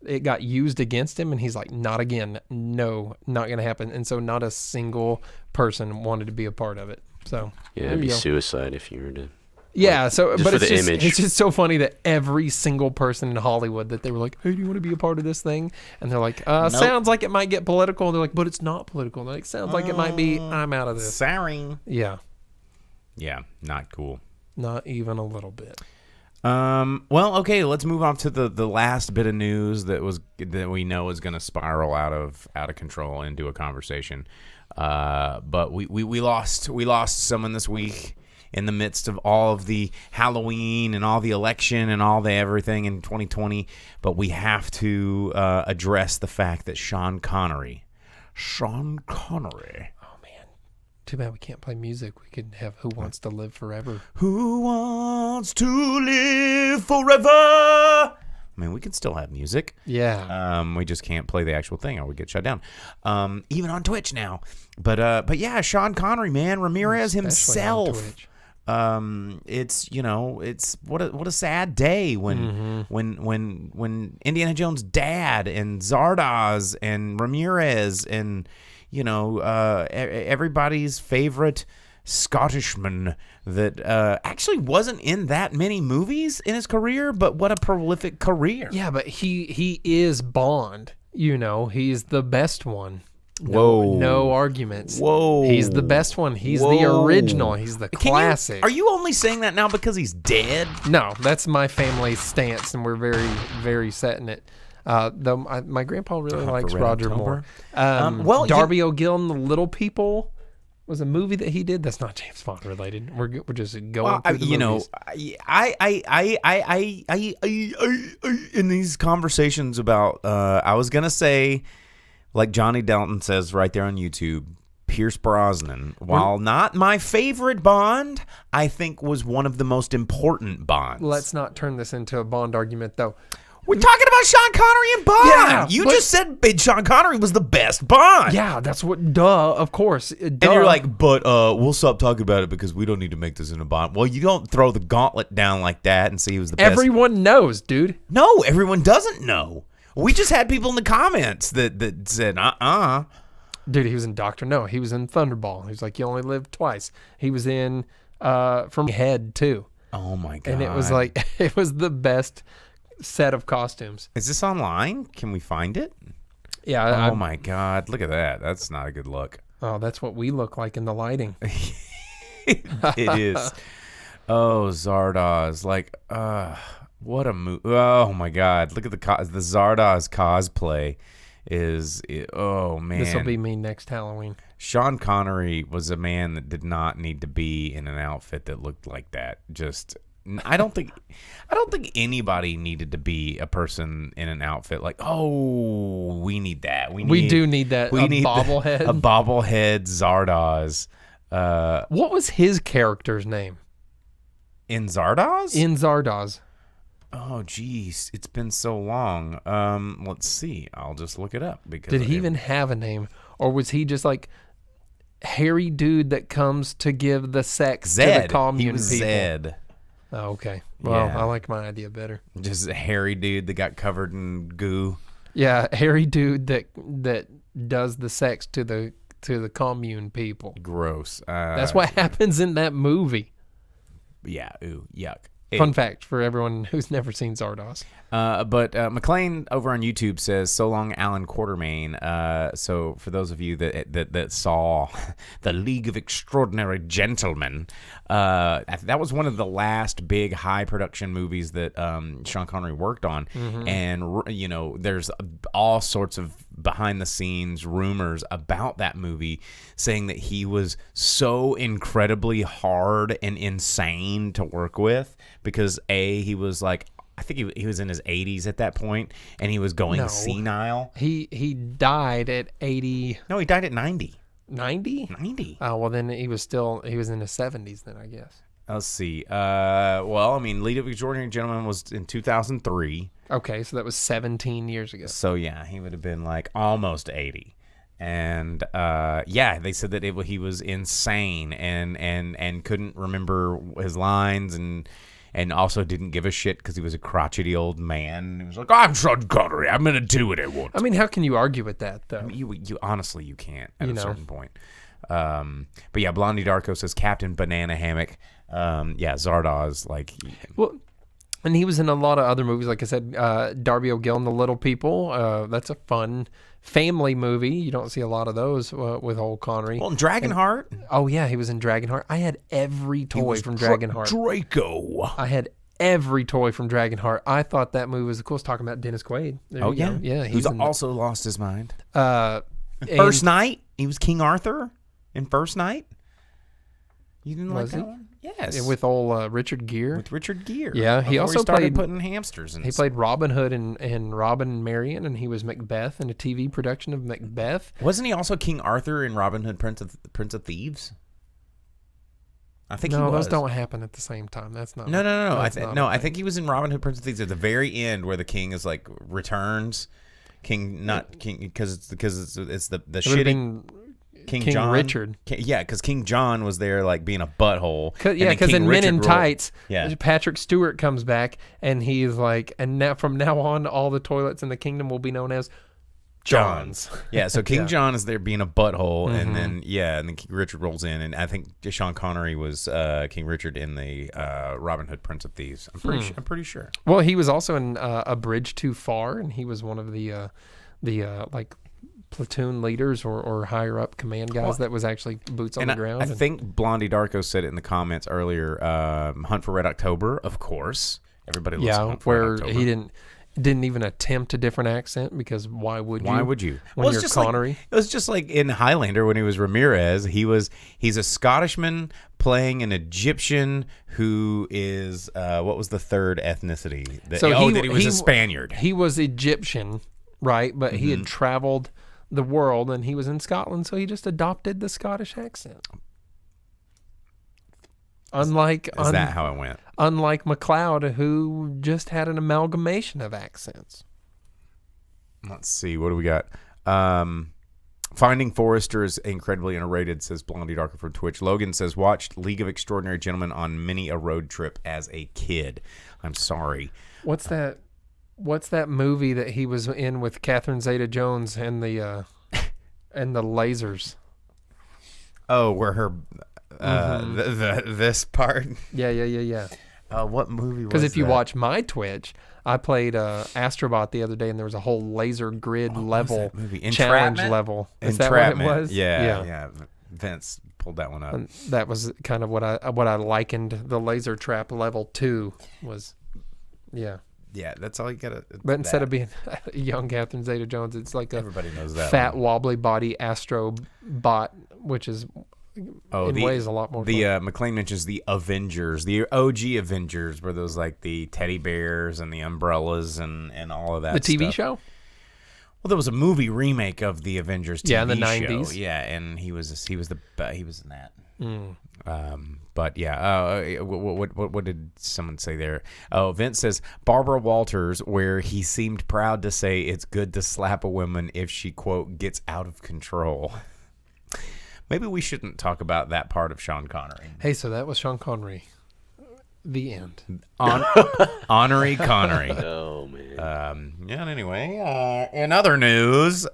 it got used against him, and he's like, not again, no, not going to happen. And so not a single person wanted to be a part of it. So Yeah, there it'd be you go. suicide if you were to. Yeah, so just but for it's the just image. it's just so funny that every single person in Hollywood that they were like, hey, do you want to be a part of this thing? And they're like, sounds like it might get political. And they're like, but it's not political. And they're like, sounds like it might be. I'm out of this. Sorry. Yeah, Yeah, not cool. not even a little bit. Well, okay, let's move on to the last bit of news that we know is going to spiral out of control into a conversation. But we lost someone this week in the midst of all of the Halloween and all the election and all the everything in 2020. But we have to address the fact that Sean Connery. Oh man, too bad we can't play music. We could have Who Wants to Live Forever. Who wants to live forever? I mean, we can still have music. Yeah. We just can't play the actual thing or we get shut down. Even on Twitch now. But yeah, Sean Connery, man, Ramirez Especially on himself. Twitch. It's what a sad day when Indiana Jones' dad and Zardoz and Ramirez and everybody's favorite Scottishman that actually wasn't in that many movies in his career, but what a prolific career. Yeah, but he is Bond. He's the best one. Whoa. No arguments. Whoa. He's the best one. He's the original. He's the classic. Are you only saying that now because he's dead? No, that's my family's stance, and we're very, very set in it. Though my grandpa really likes Red Roger October. Moore. Darby O'Gill and the Little People was a movie that he did. That's not James Bond related. We're just going through the movies. In these conversations about, I was gonna say, like Johnny Dalton says right there on YouTube, Pierce Brosnan, while not my favorite Bond, I think was one of the most important Bonds. Let's not turn this into a Bond argument, though. We're talking about Sean Connery and Bond. Yeah, you just said Sean Connery was the best Bond. Yeah, that's what. Duh, of course. And you're like, but we'll stop talking about it because we don't need to make this in a Bond. Well, you don't throw the gauntlet down like that and say he was the best. Everyone knows, dude. No, everyone doesn't know. We just had people in the comments that said, Dude, he was in Doctor No. He was in Thunderball. He was like, you only live twice. He was in From Head, too. Oh, my God. And it was like, it was the best set of costumes. Is this online? Can we find it? Yeah. Oh, my God. Look at that. That's not a good look. Oh, that's what we look like in the lighting. It is. Oh, Zardoz. Like, what a movie. Oh, my God. Look at the Zardoz cosplay oh, man. This will be me next Halloween. Sean Connery was a man that did not need to be in an outfit that looked like that. I don't think anybody needed to be a person in an outfit like, oh, we need that. We do need that. We need bobblehead. A bobblehead Zardoz. What was his character's name? In Zardoz? In Zardoz. Oh, geez. It's been so long. Let's see. I'll just look it up. Because Did he even have a name? Or was he just like hairy dude that comes to give the sex to the commune he was people? Zed. Oh, okay. Well, Yeah. I like my idea better. Just a hairy dude that got covered in goo. Yeah, hairy dude that does the sex to the commune people. Gross. That's what happens in that movie. Yeah. Ooh, yuck. Fun fact for everyone who's never seen Zardoz. But McLean over on YouTube says, "So long, Alan Quartermain." So for those of you that saw the League of Extraordinary Gentlemen, that was one of the last big high production movies that Sean Connery worked on, and there's all sorts of behind the scenes rumors about that movie, saying that he was so incredibly hard and insane to work with because he was like. I think he was in his 80s at that point, and he was going senile. He died at 80. No, he died at 90. 90? 90. Oh, well, then he was in his 70s then, I guess. Let's see. Lead of Extraordinary Gentleman was in 2003. Okay, so that was 17 years ago. So, yeah, he would have been like almost 80. And, they said that he was insane and couldn't remember his lines and also didn't give a shit because he was a crotchety old man. He was like, "I'm Sean Connery. I'm going to do what I want." I mean, how can you argue with that, though? I mean, you honestly, you can't at a certain point. But yeah, Blondie Darko says Captain Banana Hammock. Zardoz, like... Well, and he was in a lot of other movies. Like I said, Darby O'Gill and the Little People. That's a fun family movie. You don't see a lot of those with old Connery. Well, Dragonheart. Oh, yeah, he was in Dragonheart. I had every toy from Dragonheart. Draco. I had every toy from Dragonheart. I thought that movie was the coolest. Talking about Dennis Quaid. There you go. Yeah. He's also lost his mind. First Night. He was King Arthur in First Night. You didn't like that one? Yes. With old Richard Gere. With Richard Gere. Yeah, he also started putting hamsters in. He played Robin Hood in Robin and Marian, and he was Macbeth in a TV production of Macbeth. Wasn't he also King Arthur in Robin Hood, Prince of Thieves? I think he was. No, those don't happen at the same time. That's not. No. I think he was in Robin Hood, Prince of Thieves at the very end where the king is like returns. Not king because it's the shitty. King John, Richard. Because King John was there like being a butthole. Because in Men in Tights, yeah. Patrick Stewart comes back and he's like, and now from now on, all the toilets in the kingdom will be known as John's. Yeah, so King John is there being a butthole, and then King Richard rolls in, and I think Sean Connery was King Richard in the Robin Hood, Prince of Thieves. I'm pretty sure. Well, he was also in A Bridge Too Far, and he was one of the platoon leaders or higher up command guys that was actually boots on the ground. I think Blondie Darko said it in the comments earlier. Hunt for Red October, of course. Everybody loves Hunt for Red October. He didn't even attempt a different accent because why would you? Why would you? When you're Connery. It was just like in Highlander when he was Ramirez. He's a Scottishman playing an Egyptian who is what was the third ethnicity? He was a Spaniard. He was Egyptian, right? But he had traveled the world and he was in Scotland, so he just adopted the Scottish accent. Is that how it went? Unlike McLeod, who just had an amalgamation of accents. Let's see, what do we got? Finding Forrester is incredibly underrated, says Blondie Darko from Twitch. Logan says, watched League of Extraordinary Gentlemen on many a road trip as a kid. I'm sorry. What's that movie that he was in with Catherine Zeta-Jones and the lasers? Oh, where her this part? Yeah. What movie was that? Because if you watch my Twitch, I played Astrobot the other day, and there was a whole laser grid level challenge level. Is that what it was? Yeah. Vince pulled that one up. And that was kind of what I likened the laser trap level to was. Yeah. Yeah, that's all you gotta. But instead of being a young Catherine Zeta-Jones, it's like everybody knows that fat, wobbly body Astrobot, which is ways a lot more. The McLean mentions the Avengers, the OG Avengers, where those like the teddy bears and the umbrellas and all of that. The TV stuff. show. Well, there was a movie remake of the Avengers TV show. In the 90s. Yeah, and he was in that. But yeah, what did someone say there? Oh, Vince says Barbara Walters, where he seemed proud to say it's good to slap a woman if she, quote, gets out of control. Maybe we shouldn't talk about that part of Sean Connery. Hey, so that was Sean Connery. The end. Honorary Connery. Oh, man. Anyway, in other news,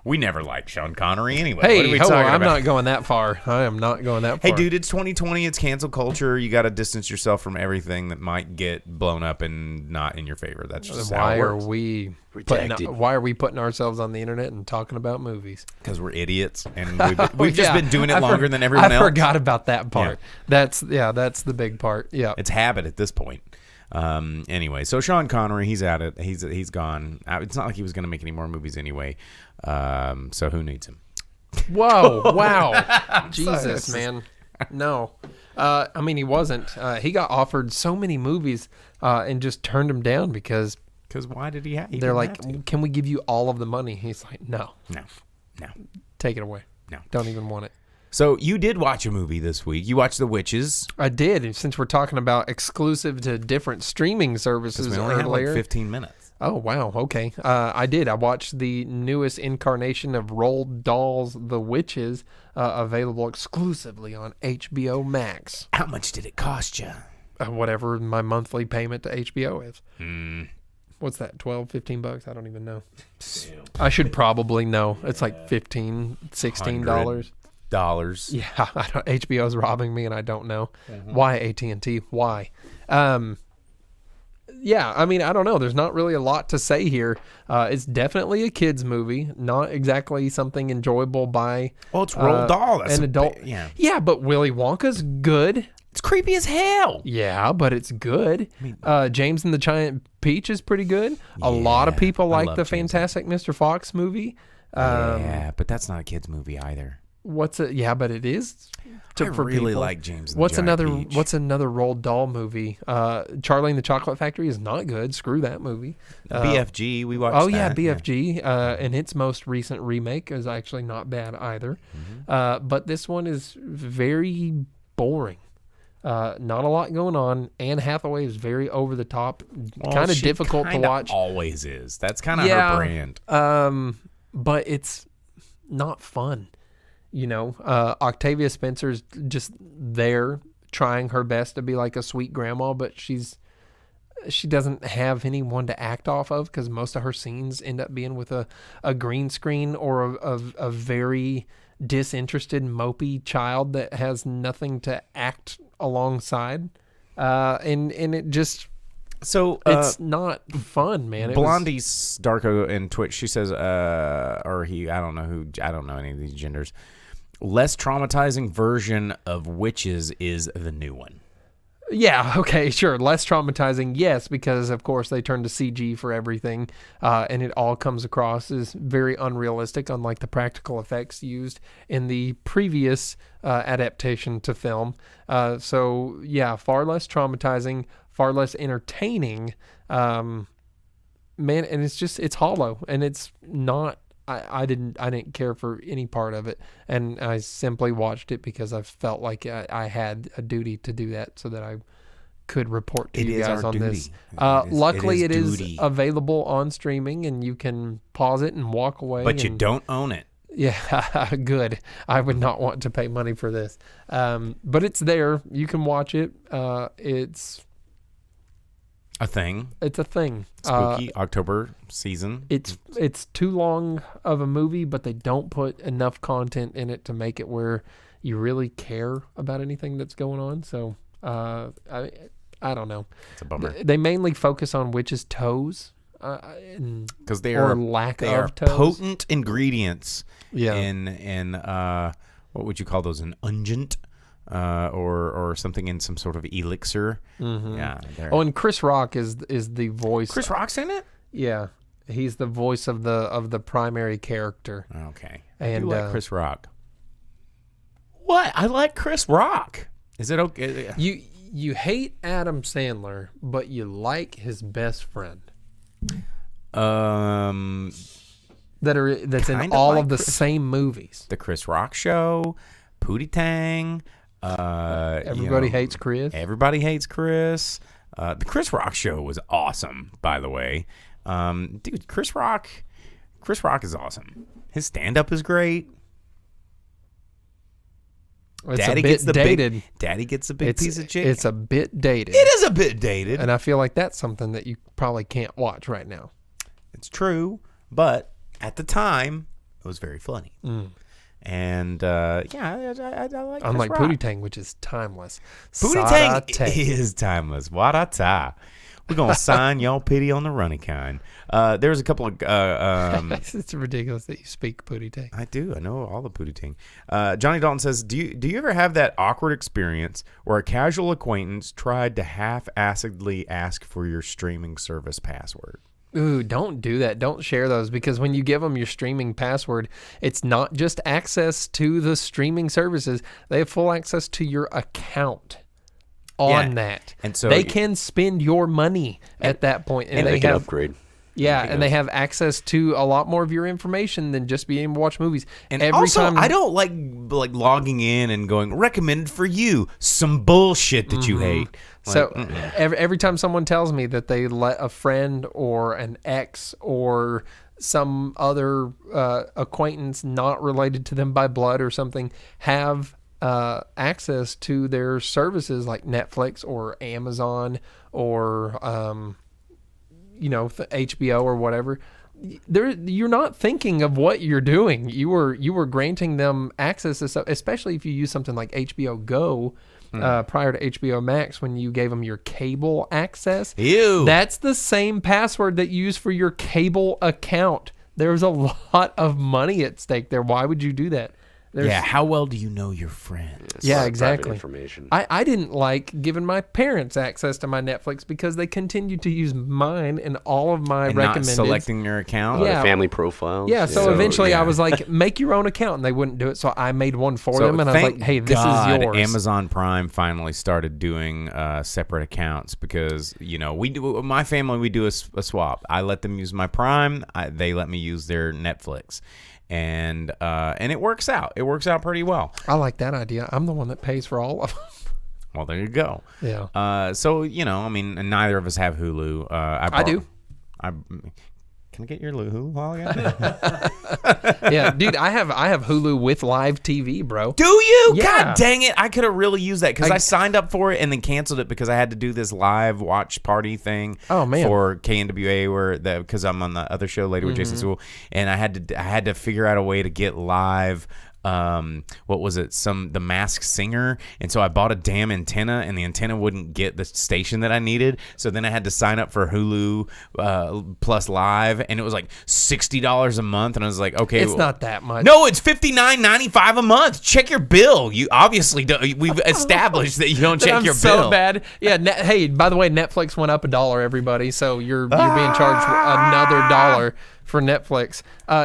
We never liked Sean Connery anyway. Hey, what are we ho, talking I'm about? not going that far. I am not going that far. Hey, dude, it's 2020. It's cancel culture. You got to distance yourself from everything that might get blown up and not in your favor. That's just how Why it are works. we putting ourselves on the internet and talking about movies? Because we're idiots, and we've just been doing it I longer than everyone I else. forgot about that part. That's the big part. Yeah. It's habit at this point. Anyway, so Sean Connery, he's at it. He's gone. It's not like he was going to make any more movies anyway. So who needs him? Whoa! Wow! Jesus, man. No. I mean, he wasn't. He got offered so many movies and just turned them down because why did he have? they're like, "Can we give you all of the money?" He's like, "No, take it away. No. Don't even want it." So you did watch a movie this week. You watched The Witches. I did. And since we're talking about exclusive to different streaming services We only had earlier. like 15 minutes. Oh, wow. Okay. I did. I watched the newest incarnation of Roald Dahl's The Witches, available exclusively on HBO Max. How much did it cost you? Whatever my monthly payment to HBO is. What's that, $12, $15? I don't even know. I should probably know. It's like $15, $16. Dollars. Yeah, HBO's robbing me, and I don't know why. AT&T, why? Yeah, I mean, I don't know. There's not really a lot to say here. It's definitely a kids movie, not exactly something enjoyable by. Well, it's Roald Dahl. That's an adult. Yeah, but Willy Wonka's good. It's creepy as hell. Yeah, but it's good. James and the Giant Peach is pretty good. A lot of people I like love the James. Fantastic Mr. Fox movie. Yeah, but that's not a kids movie either. What's it? Yeah, but it is. I really like James and the What's Giant another? Peach. What's another Roald Dahl movie? Charlie and the Chocolate Factory is not good. Screw that movie. BFG, we watched Oh yeah, that. BFG, and its most recent remake is actually not bad either. But this one is very boring. Not a lot going on. Anne Hathaway is very over the top, Well, kind of she difficult to kinda watch. Always is. That's kind of her brand. But it's not fun. You know, Octavia Spencer's just there trying her best to be like a sweet grandma, but she doesn't have anyone to act off of because most of her scenes end up being with a green screen or a very disinterested, mopey child that has nothing to act alongside. And it just... So it's not fun, man. Blondie's Darko in Twitch. She says, or he, I don't know any of these genders. Less traumatizing version of Witches is the new one. Yeah, okay, sure. Less traumatizing, yes, because of course they turned to CG for everything, and it all comes across as very unrealistic, unlike the practical effects used in the previous adaptation to film. So yeah, far less traumatizing, far less entertaining. Man, and it's hollow, and it's not. I didn't care for any part of it, and I simply watched it because I felt like I had a duty to do that so that I could report to you guys on this. Luckily, it is available on streaming, and you can pause it and walk away. But you don't own it. Yeah, good. I would not want to pay money for this, but it's there. You can watch it. It's a thing. It's a thing. Spooky October season. It's too long of a movie, but they don't put enough content in it to make it where you really care about anything that's going on. So I don't know. It's a bummer. They mainly focus on witches' toes. Because they are toes. potent ingredients. Yeah. In what would you call those? An unguent. Or something in some sort of elixir. Mm-hmm. Yeah. Oh, and Chris Rock is the voice. Chris Rock's in it? Yeah, he's the voice of the primary character. Okay. And I do like Chris Rock. What? I like Chris Rock. Is it okay? You hate Adam Sandler, but you like his best friend. That's in all of the same movies. The Chris Rock Show, Pootie Tang. Everybody hates Chris. Everybody hates Chris. The Chris Rock Show was awesome, by the way. Dude, Chris Rock is awesome. His stand-up is great. Daddy gets the dated. Daddy gets a big piece of chicken. It's a bit dated. It is a bit dated, and I feel like that's something that you probably can't watch right now. It's true, but at the time, it was very funny. And yeah, I like Unlike Chris Rock. Pootie Tang, which is timeless. Pootie Tang is timeless. What-a-ta. We're going to sign y'all pity on the runny kind. There's a couple of... It's ridiculous that you speak Pootie Tang. I do. I know all the Pootie Tang. Johnny Dalton says, do you ever have that awkward experience where a casual acquaintance tried to half-assedly ask for your streaming service password? Ooh, don't do that. Don't share those, because when you give them your streaming password, it's not just access to the streaming services. They have full access to your account on that. And so they can spend your money at that point. And they can upgrade. Yeah, and they have access to a lot more of your information than just being able to watch movies. And also, I don't like logging in and going, recommended for you, some bullshit that you hate. So every time someone tells me that they let a friend or an ex or some other acquaintance not related to them by blood or something have access to their services like Netflix or Amazon or HBO or whatever, you're not thinking of what you're doing. You were granting them access to stuff, especially if you use something like HBO Go. Prior to HBO Max, when you gave them your cable access. Ew. That's the same password that you use for your cable account. There's a lot of money at stake there. Why would you do that? How well do you know your friends? It's Yeah, private exactly. Information. I didn't like giving my parents access to my Netflix because they continued to use mine and all of my And recommended. not selecting your account? Yeah. Family profiles. Yeah, so eventually yeah. I was like, make your own account, and they wouldn't do it. So I made one for So them, and I was thank like, hey, this God is yours. Amazon Prime finally started doing separate accounts because, my family, we do a swap. I let them use my Prime. They let me use their Netflix. And it works out. It works out pretty well. I like that idea. I'm the one that pays for all of them. Well, there you go. Yeah. So, and neither of us have Hulu. I do. Can I get your Hulu while I got it? Yeah, dude, I have Hulu with live TV, bro. Do you? Yeah. God dang it. I could have really used that because I signed up for it and then canceled it because I had to do this live watch party thing for KNWA because I'm on the other show later with Jason Sewell, and I had to figure out a way to get live what was it, the Masked Singer, and so I bought a damn antenna, and the antenna wouldn't get the station that I needed, so then I had to sign up for Hulu plus live, and it was like $60 a month, and I was like, okay, It's not that much. no, it's $59.95 a month. Check your bill. You obviously don't. We've established that you don't check I'm your so bill. bad. Yeah. Hey, by the way, Netflix went up $1, everybody. So you're being charged another $1 for Netflix.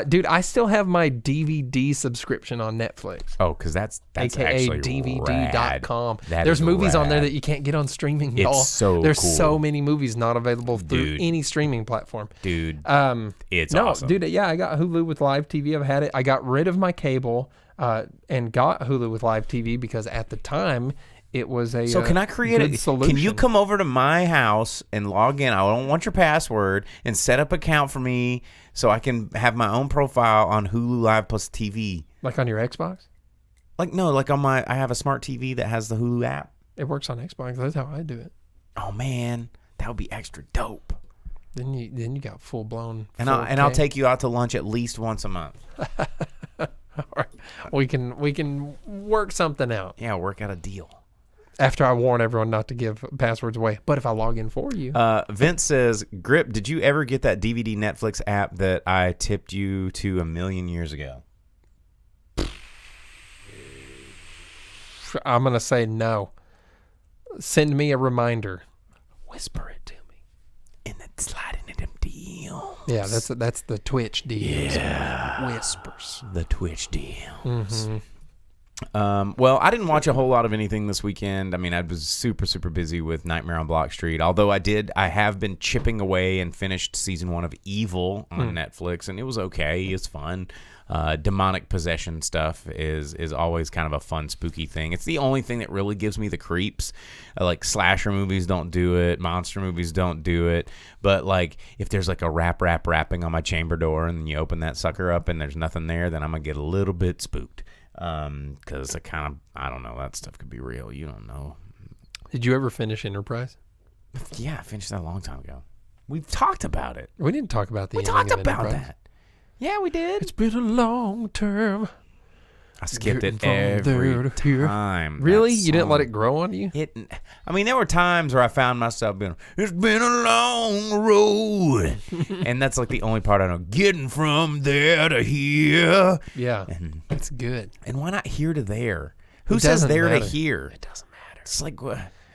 Dude, I still have my DVD subscription on Netflix. Oh, because that's AKA actually DVD.com. rad. There's is movies on there rad. that you can't get on streaming, It's y'all. so There's cool. so many movies not available through Dude. any streaming platform. Dude, it's No, awesome. dude, yeah, I got Hulu with live TV. I've had it. I got rid of my cable and got Hulu with live TV because at the time it was a So can I create good it? solution. Can you come over to my house and log in? I don't want your password and set up an account for me so I can have my own profile on Hulu Live plus TV. Like on your Xbox? Like on I have a smart TV that has the Hulu app. It works on Xbox. That's how I do it. Oh man, that would be extra dope. Then you got full blown. And I'll take you out to lunch at least once a month. All right, we can work something out Yeah, work out a deal. after I warn everyone not to give passwords away. But if I log in for you, Vince says, Grip, did you ever get that DVD Netflix app that I tipped you to 1,000,000 years ago? I'm gonna say no. Send me a reminder. Whisper it to me. And then slide into them deals. Yeah, that's the Twitch deal. Yeah. Whispers. The Twitch deals. Well, I didn't watch a whole lot of anything this weekend. I mean, I was super, super busy with Nightmare on Block Street. Although I have been chipping away and finished season 1 of Evil on Netflix, and it was okay. It's fun. Demonic possession stuff is always kind of a fun, spooky thing. It's the only thing that really gives me the creeps. Like slasher movies don't do it, monster movies don't do it. But like if there's like a rapping on my chamber door, and then you open that sucker up and there's nothing there, then I'm gonna get a little bit spooked. Because I don't know, that stuff could be real. You don't know. Did you ever finish Enterprise? Yeah, I finished that a long time ago. We've talked about it. We didn't talk about the We ending talked of about Enterprise. that. Yeah, we did. It's been a long term. I skipped Getting it from every there to here. time. Really? that You didn't let song. it grow on you? I mean, there were times where I found myself being, it's been a long road. And that's like the only part I know. Getting from there to here. Yeah. And, That's good. and why not here to there? Who It says doesn't there matter. to here? It doesn't matter. It's like,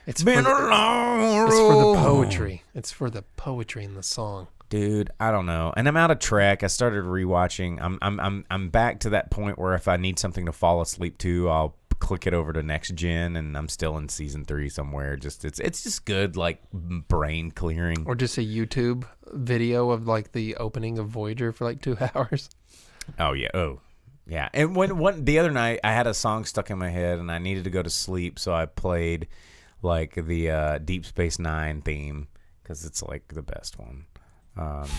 It's been for a long road. It's for the poetry. It's for the poetry in the song. Dude, I don't know. And I'm out of track. I started rewatching. I'm back to that point where if I need something to fall asleep to, I'll click it over to Next Gen, and I'm still in season 3 somewhere. Just it's just good, like brain clearing. Or just a YouTube video of like the opening of Voyager for like 2 hours. Oh yeah. And when the other night I had a song stuck in my head and I needed to go to sleep, so I played like the Deep Space Nine theme because it's like the best one. And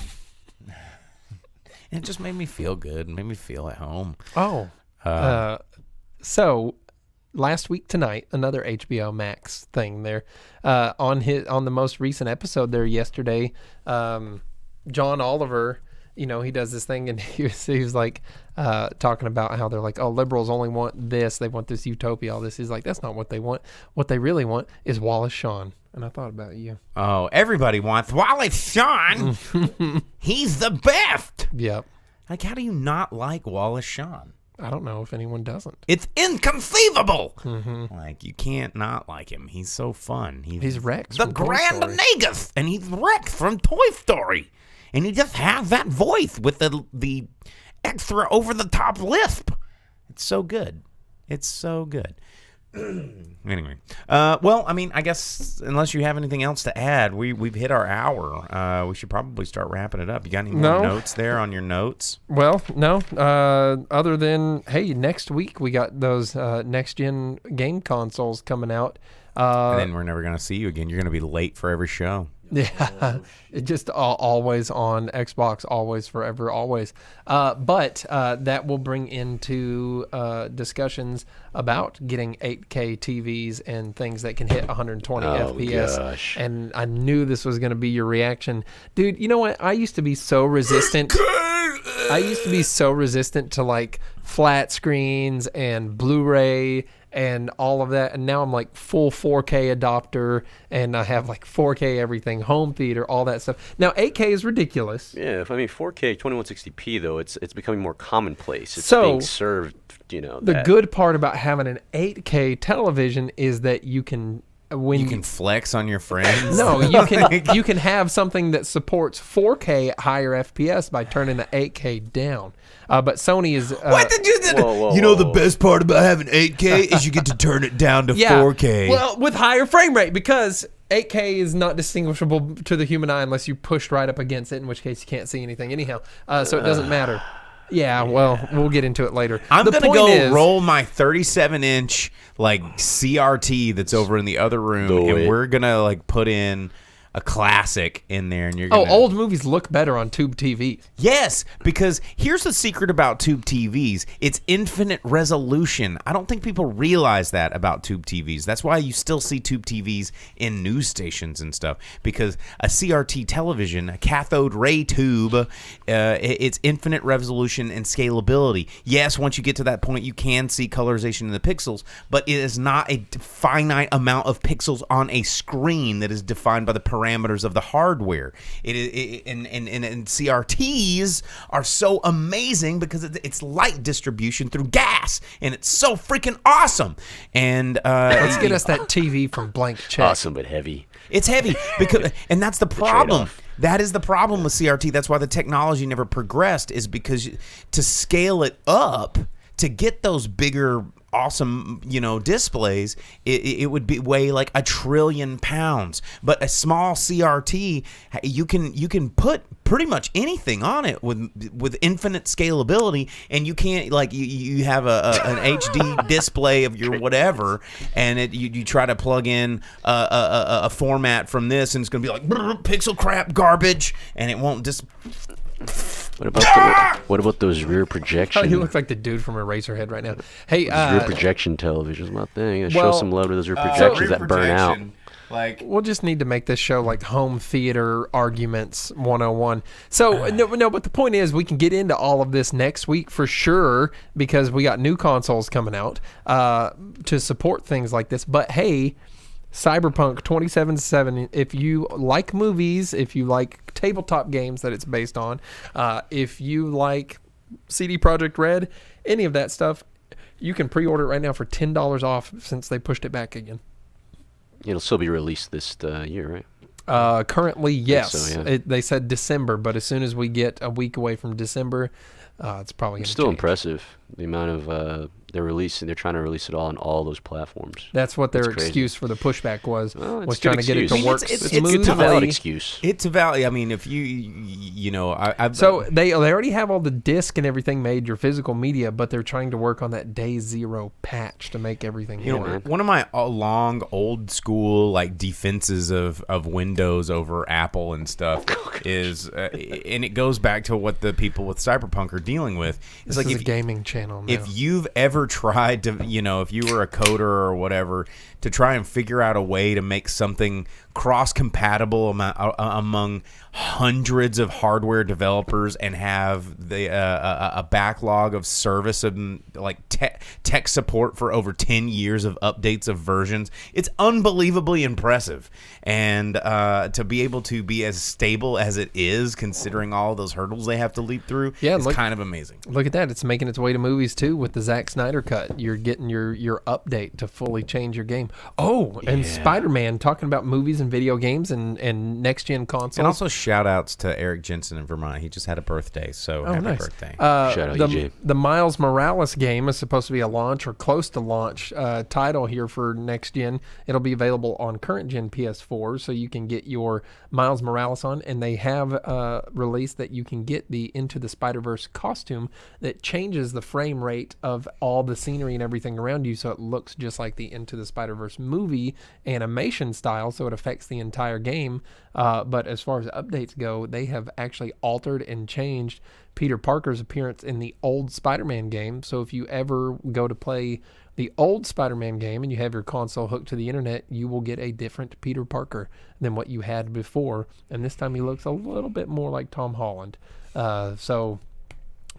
it just made me feel good, made me feel at home. So last week tonight, another HBO Max thing there. On the most recent episode there yesterday, John Oliver, he does this thing, and he was like talking about how they're like, oh, liberals only want this, they want this utopia, all this. He's like, that's not what they want. What they really want is Wallace Shawn. And I thought about you. Oh, everybody wants Wallace Shawn. He's the best. Yep. Like, how do you not like Wallace Shawn? I don't know if anyone doesn't. It's inconceivable. Like, you can't not like him. He's so fun. He's Rex the from Toy Grand Story. Negus, and he's Rex from Toy Story. And he just has that voice with the extra over-the-top lisp. It's so good. It's so good. Anyway, well, I mean, I guess unless you have anything else to add, we've hit our hour. We should probably start wrapping it up. You got any more notes there on your notes? Well, no. Other than, hey, next week we got those next-gen game consoles coming out. And then we're never going to see you again. You're going to be late for every show. Yeah, it just always on Xbox, always, forever, always. But that will bring into discussions about getting 8K TVs and things that can hit 120 FPS. Gosh. And I knew this was going to be your reaction. Dude, you know what? I used to be so resistant. To like flat screens and Blu-ray and all of that, and now I'm like full 4K adopter, and I have like 4K everything, home theater, all that stuff. Now 8K is ridiculous. Yeah, I mean 4K 2160p though, it's becoming more commonplace. It's So, being served, The good part about having an 8K television is that you can You can flex on your friends. No, you can have something that supports 4K at higher FPS by turning the 8K down. But Sony is What did you do? The best part about having 8K is you get to turn it down to 4K. Well, with higher frame rate, because 8K is not distinguishable to the human eye unless you pushed right up against it, in which case you can't see anything anyhow. So it doesn't matter. Yeah, well, we'll get into it later. I'm going to go roll my 37-inch like CRT that's over in the other room, and we're going to like put in a classic in there, and you're going to... old movies look better on tube TVs. Yes, because here's the secret about tube TVs. It's infinite resolution. I don't think people realize that about tube TVs. That's why you still see tube TVs in news stations and stuff, because a CRT television, a cathode ray tube, it's infinite resolution and scalability. Yes, once you get to that point, you can see colorization in the pixels, but it is not a finite amount of pixels on a screen that is defined by the parameters of the hardware. And CRTs are so amazing because it's light distribution through gas, and it's so freaking awesome. And let's get us that TV from Blank Check. Awesome but heavy. It's heavy because, and that's the problem. That is the problem with CRT. That's why the technology never progressed, is because to scale it up to get those bigger, awesome, displays, it would be weigh like 1 trillion pounds. But a small CRT, you can put pretty much anything on it with infinite scalability, and you can't you have an HD display of your whatever, and you try to plug in a format from this, and it's gonna be like pixel crap garbage, and it won't just. What about those rear projection? Oh, he looks like the dude from Eraserhead right now. Hey, rear projection television's my thing. Show some love to those rear projections that burn out. Like, we'll just need to make this show like home theater arguments 101. So no, but the point is we can get into all of this next week for sure because we got new consoles coming out to support things like this. But hey, Cyberpunk 2077, if you like movies, if you like tabletop games that it's based on, if you like CD Projekt Red, any of that stuff, you can pre-order it right now for $10 off since they pushed it back again. It'll still be released this year, right? Currently, yes. So, yeah. They said December, but as soon as we get a week away from December, it's probably going to Still change. impressive, the amount of they're trying to release it all on all those platforms. That's what their That's crazy. excuse for the pushback was It's a trying good to get it to excuse. work It's smoothly. a valid excuse. it's a valid. I mean, if you know, I've So they already have all the disc and everything made, your physical media, but they're trying to work on that day zero patch to make everything You know, work. one of my long old school like defenses of Windows over Apple and stuff is, and it goes back to what the people with Cyberpunk are dealing with. It's This like is if a gaming channel now. if you've ever tried to, you know, if you were a coder or whatever, to try and figure out a way to make something cross-compatible among hundreds of hardware developers and have a backlog of service and like tech support for over 10 years of updates of versions, it's unbelievably impressive. And to be able to be as stable as it is, considering all those hurdles they have to leap through, is kind of amazing. Look at that. It's making its way to movies, too, with the Zack Snyder cut. You're getting your update to fully change your game. Oh, and Spider-Man, talking about movies and video games and next-gen consoles. And also shout-outs to Eric Jensen in Vermont. He just had a birthday, so happy nice. birthday. Shout out, EJ. The Miles Morales game is supposed to be a launch or close to launch title here for next-gen. It'll be available on current-gen PS4, so you can get your Miles Morales on, and they have released that you can get the Into the Spider-Verse costume that changes the frame rate of all the scenery and everything around you, so it looks just like the Into the Spider-Verse movie animation style, so it affects the entire game. But as far as updates go, they have actually altered and changed Peter Parker's appearance in the old Spider-Man game. So if you ever go to play the old Spider-Man game and you have your console hooked to the internet, you will get a different Peter Parker than what you had before. And this time he looks a little bit more like Tom Holland. So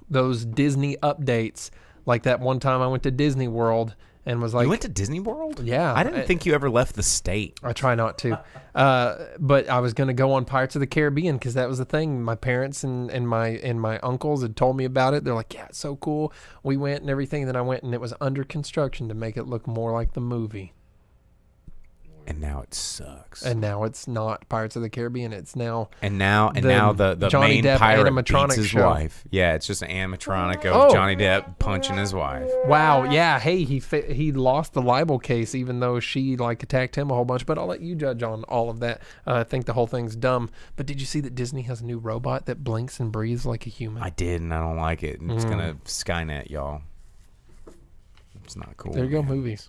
those Disney updates, like that one time I went to Disney World and was like... You went to Disney World? Yeah. I didn't think you ever left the state. I try not to. But I was going to go on Pirates of the Caribbean because that was the thing. My parents and my uncles had told me about it. They're like, yeah, it's so cool. We went and everything. Then I went and it was under construction to make it look more like the movie. And now it sucks. And now it's not Pirates of the Caribbean. It's now now the Johnny main Depp pirate animatronic beats his show. wife. Yeah, it's just an animatronic of Oh. Johnny Depp punching his wife. Wow. Yeah. Hey, he lost the libel case even though she like attacked him a whole bunch. But I'll let you judge on all of that. I think the whole thing's dumb. But did you see that Disney has a new robot that blinks and breathes like a human? I did, and I don't like it. It's gonna Skynet, y'all. It's not cool. There you go, man. movies.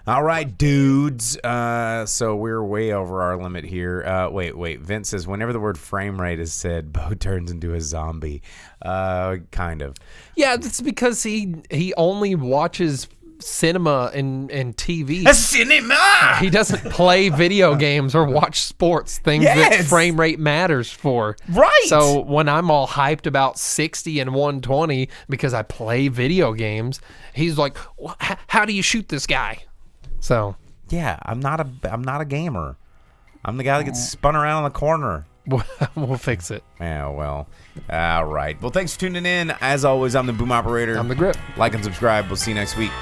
All right, dudes. So we're way over our limit here. Wait. Vince says whenever the word frame rate is said, Bo turns into a zombie. Kind of. Yeah, that's because he only watches cinema and TV. A cinema. He doesn't play video games or watch sports, things that Yes. frame rate matters for. Right. So when I'm all hyped about 60 and 120 because I play video games, he's like, how do you shoot this guy? So Yeah, I'm not a gamer. I'm the guy that gets spun around in the corner. we'll fix it. Yeah, well. All right. Well, thanks for tuning in. As always, I'm the Boom Operator. I'm the Grip. Like and subscribe. We'll see you next week.